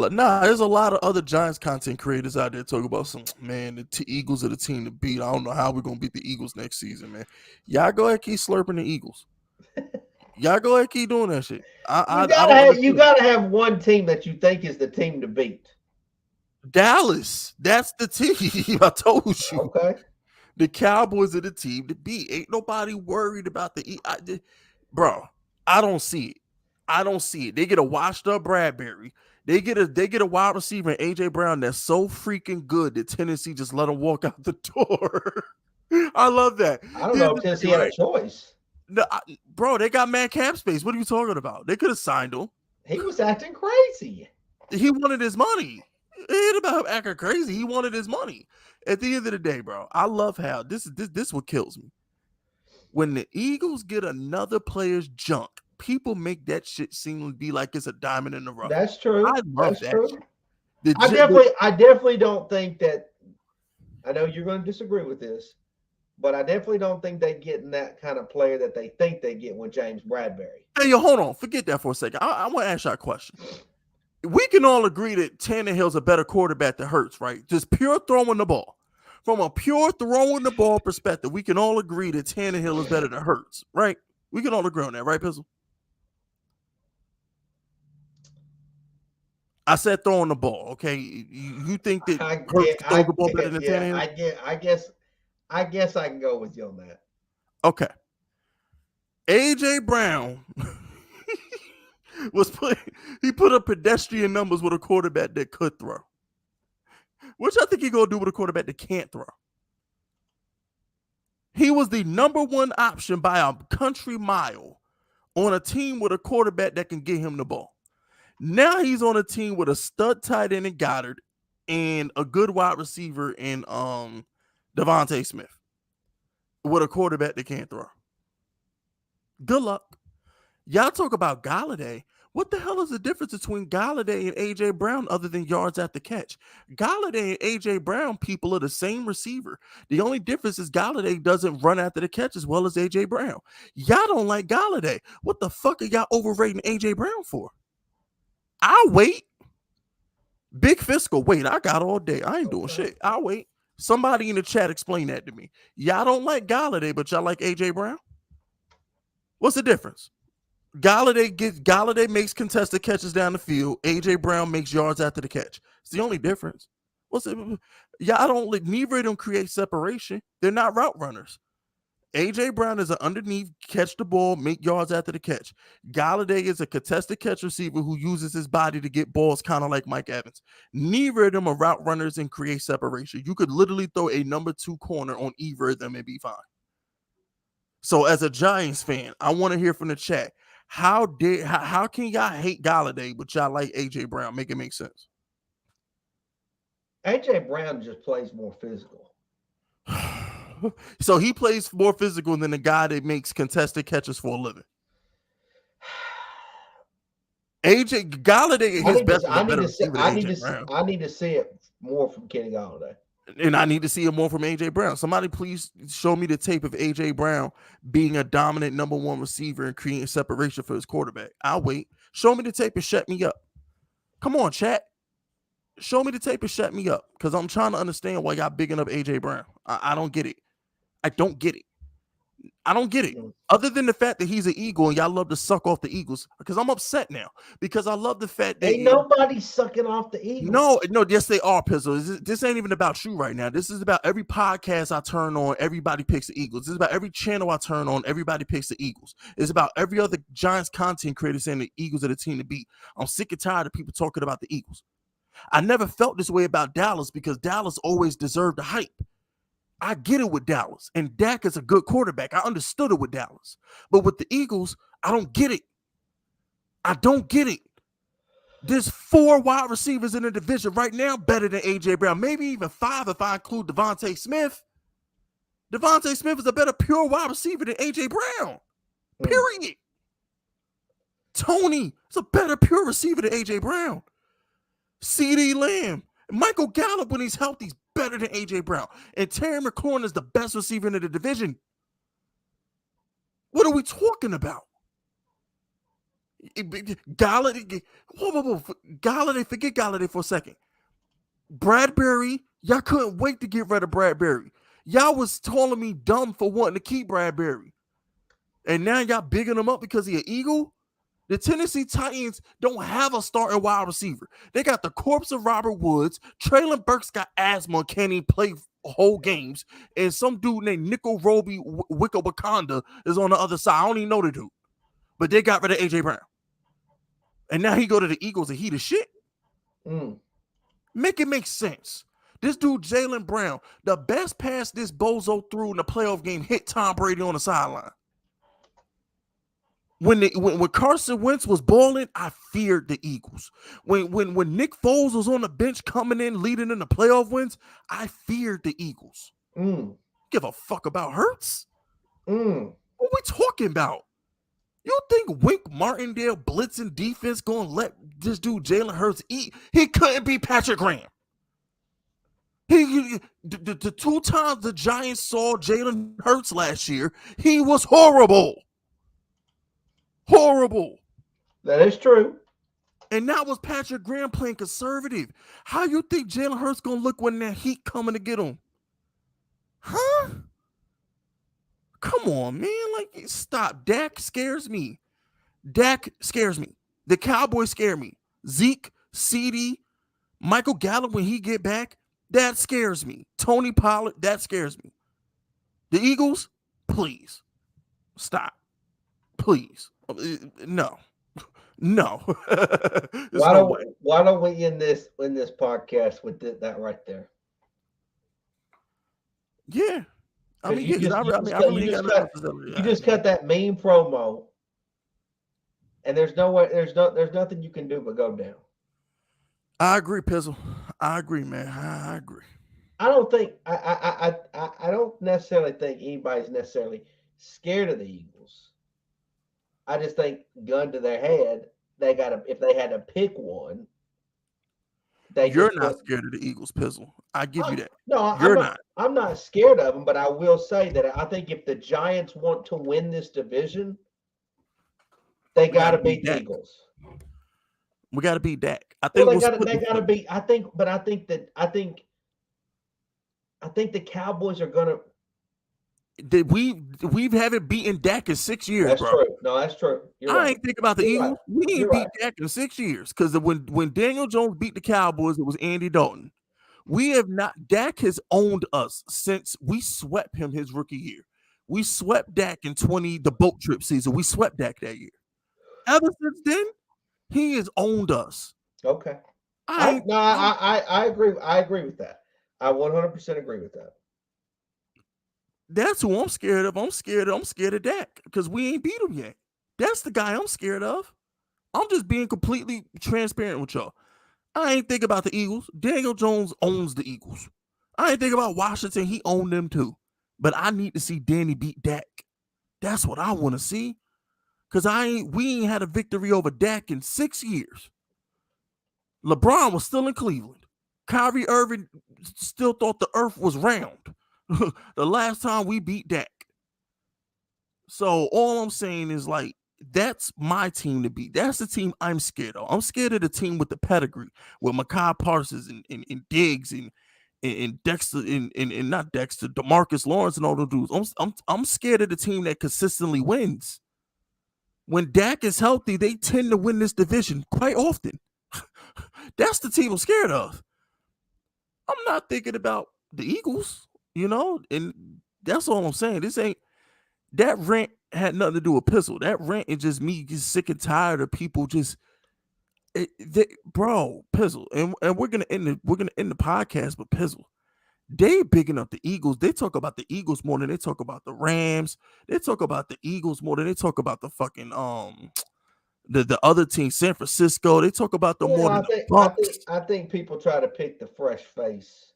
lot of other Giants content creators out there talking about the Eagles are the team to beat. I don't know how we're gonna beat the Eagles next season, man. Y'all go ahead, keep slurping the Eagles. Y'all go ahead, keep doing that shit. You gotta have one team that you think is the team to beat. Dallas, that's the team. I told you. Okay. The Cowboys are the team to beat. Ain't nobody worried about bro. I don't see it. They get a washed up Bradbury. They get a wide receiver in AJ Brown that's so freaking good that Tennessee just let him walk out the door. I love that. I don't know if Tennessee had a choice. No, bro, they got mad cap space. What are you talking about? They could have signed him. He was acting crazy. He wanted his money. It ain't about acting crazy. He wanted his money. At the end of the day, bro, I love how this what kills me. When the Eagles get another player's junk, people make that shit seem to be like it's a diamond in the rough. That's true. I love that. True. Shit. I definitely don't think that. I know you're going to disagree with this, but I definitely don't think they getting that kind of player that they think they get with James Bradbury. Hey, yo, hold on. Forget that for a second. I want to ask you a question. We can all agree that Tannehill's a better quarterback than Hurts, right? Just pure throwing the ball. From a pure throwing the ball perspective, we can all agree that Tannehill is better than Hurts, right? We can all agree on that, right, Pizzle? I said throwing the ball, okay? You think that Hurts can throw the ball better than Tannehill? I guess I can go with you on that. Okay. AJ Brown put up pedestrian numbers with a quarterback that could throw. Which I think he's going to do with a quarterback that can't throw. He was the number one option by a country mile on a team with a quarterback that can get him the ball. Now he's on a team with a stud tight end in Goddard and a good wide receiver in Devontae Smith with a quarterback that can't throw. Good luck. Y'all talk about Golladay. What the hell is the difference between Golladay and A.J. Brown other than yards at the catch? Golladay and A.J. Brown people are the same receiver. The only difference is Golladay doesn't run after the catch as well as A.J. Brown. Y'all don't like Golladay. What the fuck are y'all overrating A.J. Brown for? I'll wait. Big Fiscal, wait, I got all day. I ain't doing shit. I'll wait. Somebody in the chat explain that to me. Y'all don't like Golladay, but y'all like A.J. Brown? What's the difference? Golladay makes contested catches down the field. AJ Brown makes yards after the catch. It's the only difference. What's it? Neither of them create separation. They're not route runners. AJ Brown is an underneath, catch the ball, make yards after the catch. Golladay is a contested catch receiver who uses his body to get balls, kind of like Mike Evans. Neither of them are route runners and create separation. You could literally throw a number 2 corner on either of them and be fine. So as a Giants fan, I want to hear from the chat. How can y'all hate Golladay, but y'all like AJ Brown? Make it make sense. AJ Brown just plays more physical. So he plays more physical than the guy that makes contested catches for a living. AJ Golladay is best. I need to see it more from Kenny Golladay. And I need to see it more from AJ Brown. Somebody please show me the tape of AJ Brown being a dominant number 1 receiver and creating separation for his quarterback. I'll wait. Show me the tape and shut me up. Come on, chat. Show me the tape and shut me up, because I'm trying to understand why y'all bigging up AJ Brown. I don't get it. I don't get it. I don't get it. Other than the fact that he's an Eagle and y'all love to suck off the Eagles, because I'm upset now, because I love the fact that ain't nobody sucking off the Eagles. No, yes, they are, Pizzle. This ain't even about you right now. This is about every podcast I turn on, everybody picks the Eagles. This is about every channel I turn on, everybody picks the Eagles. It's about every other Giants content creator saying the Eagles are the team to beat. I'm sick and tired of people talking about the Eagles. I never felt this way about Dallas because Dallas always deserved the hype. I get it with Dallas, and Dak is a good quarterback. I understood it with Dallas. But with the Eagles, I don't get it. I don't get it. There's 4 wide receivers in the division right now better than A.J. Brown. Maybe even 5 if I include Devontae Smith. Devontae Smith is a better pure wide receiver than A.J. Brown. Period. Tony is a better pure receiver than A.J. Brown. CeeDee Lamb. Michael Gallup, when he's healthy, is better than A.J. Brown. And Terry McLaurin is the best receiver in the division. What are we talking about? Golladay, Golladay, forget Golladay for a second. Bradbury, y'all couldn't wait to get rid of Bradbury. Y'all was calling me dumb for wanting to keep Bradbury. And now y'all bigging him up because he an Eagle? The Tennessee Titans don't have a starting wide receiver. They got the corpse of Robert Woods. Traylon Burks got asthma, can't even play whole games. And some dude named Nico Roby Wicca Wakanda is on the other side. I don't even know the dude. But they got rid of A.J. Brown. And now he go to the Eagles and he the shit. Make it make sense. This dude, Jaylen Brown, the best pass this bozo threw in the playoff game hit Tom Brady on the sideline. When Carson Wentz was balling, I feared the Eagles. When Nick Foles was on the bench coming in, leading in the playoff wins, I feared the Eagles. Give a fuck about Hurts? What we talking about? You think Wink Martindale blitzing defense gonna let this dude Jalen Hurts eat? He couldn't be Patrick Graham. The 2 times the Giants saw Jalen Hurts last year, he was horrible. Horrible. That is true. And that was Patrick Graham playing conservative. How you think Jalen Hurts gonna look when that heat coming to get him? Huh? Come on, man. Like, stop. Dak scares me. Dak scares me. The Cowboys scare me. Zeke, CeeDee, Michael Gallup when he get back, that scares me. Tony Pollard, that scares me. The Eagles, please. Stop. Please. No. Why don't we end this podcast with that right there? Yeah. I mean, you just cut that mean promo, and there's nothing you can do but go down. I agree, Pizzle. I agree, man. I agree. I don't think I don't necessarily think anybody's necessarily scared of the Eagles. I just think, gun to their head, if they had to pick one. You're not scared of the Eagles, Pizzle. I give you that. No, I'm not scared of them, but I will say that I think if the Giants want to win this division, they got to beat the Eagles. We got to beat Dak. I think they got to beat. I think the Cowboys are gonna. We haven't beaten Dak in 6 years, that's bro. True. No, that's true. I ain't think about the Eagles. Right. We ain't beat Dak in 6 years because when Daniel Jones beat the Cowboys, it was Andy Dalton. We have not. Dak has owned us since we swept him his rookie year. We swept Dak in the boat trip season. We swept Dak that year. Ever since then, he has owned us. Okay. I agree. I agree with that. I 100% agree with that. That's who I'm scared of. I'm scared of Dak because we ain't beat him yet. That's the guy I'm scared of. I'm just being completely transparent with y'all. I ain't think about the Eagles. Daniel Jones owns the Eagles. I ain't think about Washington. He owned them too. But I need to see Danny beat Dak. That's what I want to see. Because we ain't had a victory over Dak in 6 years. LeBron was still in Cleveland. Kyrie Irving still thought the earth was round the last time we beat Dak. So all I'm saying is, like, that's my team to beat. That's the team I'm scared of. I'm scared of the team with the pedigree, with Mekhi Parsons and Diggs and Dexter and not Dexter, DeMarcus Lawrence and all the dudes. I'm scared of the team that consistently wins. When Dak is healthy, they tend to win this division quite often. That's the team I'm scared of. I'm not thinking about the Eagles, and that's all I'm saying. That rant had nothing to do with Pizzle. That rant is just me just sick and tired of people just Pizzle. And we're gonna end the podcast, but Pizzle, they bigging up the Eagles. They talk about the Eagles more than they talk about the Rams. They talk about the Eagles more than they talk about the fucking the other team, San Francisco. They talk about them more than the Bucks. I think people try to pick the fresh face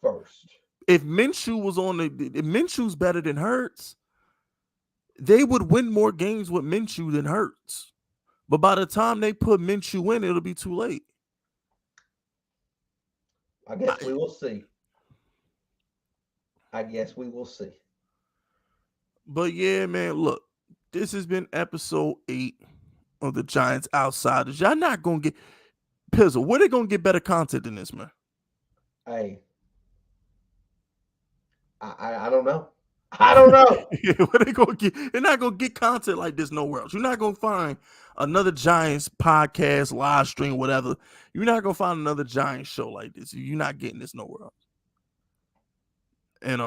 first. If Minshew was if Minshew's better than Hurts, they would win more games with Minshew than Hurts. But by the time they put Minshew in, it'll be too late. I guess we will see. But yeah, man, look, this has been episode 8 of the Giants Outsiders. Y'all not going to get Pizzle. Where they going to get better content than this, man? Hey, I don't know. I don't know. Yeah, what they gonna get? They're not gonna get content like this nowhere else. You're not gonna find another Giants podcast, live stream, whatever. You're not gonna find another Giants show like this. You're not getting this nowhere else. And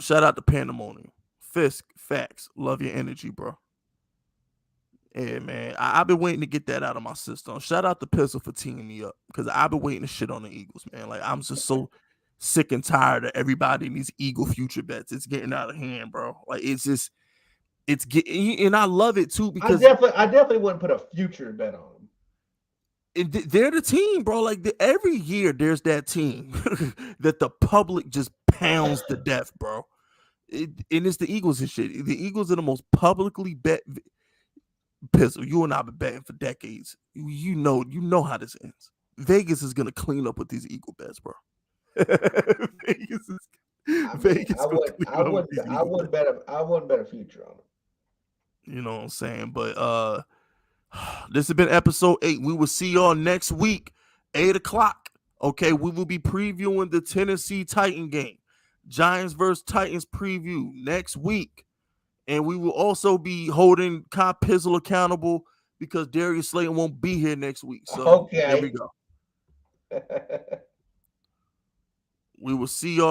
shout out to Pandemonium. Fisk, facts. Love your energy, bro. Yeah, man. I've been waiting to get that out of my system. Shout out to Pistol for teaming me up because I've been waiting to shit on the Eagles, man. Like, I'm just so sick and tired of everybody in these Eagle future bets. It's getting out of hand, bro. Like, it's getting, and I love it too because I definitely wouldn't put a future bet on them. They're the team, bro. Like, every year there's that team that the public just pounds to death, bro. And it's the Eagles and shit. The Eagles are the most publicly bet. Pizzle, you and I have been betting for decades. You know how this ends. Vegas is gonna clean up with these Eagle bets, bro. Vegas. I wouldn't bet a future on them. You know what I'm saying? But this has been episode 8. We will see y'all next week, 8:00. Okay, we will be previewing the Tennessee Titan game. Giants versus Titans preview next week. And we will also be holding Kai Pizzle accountable because Darius Slayton won't be here next week. So okay. There we go. We will see y'all.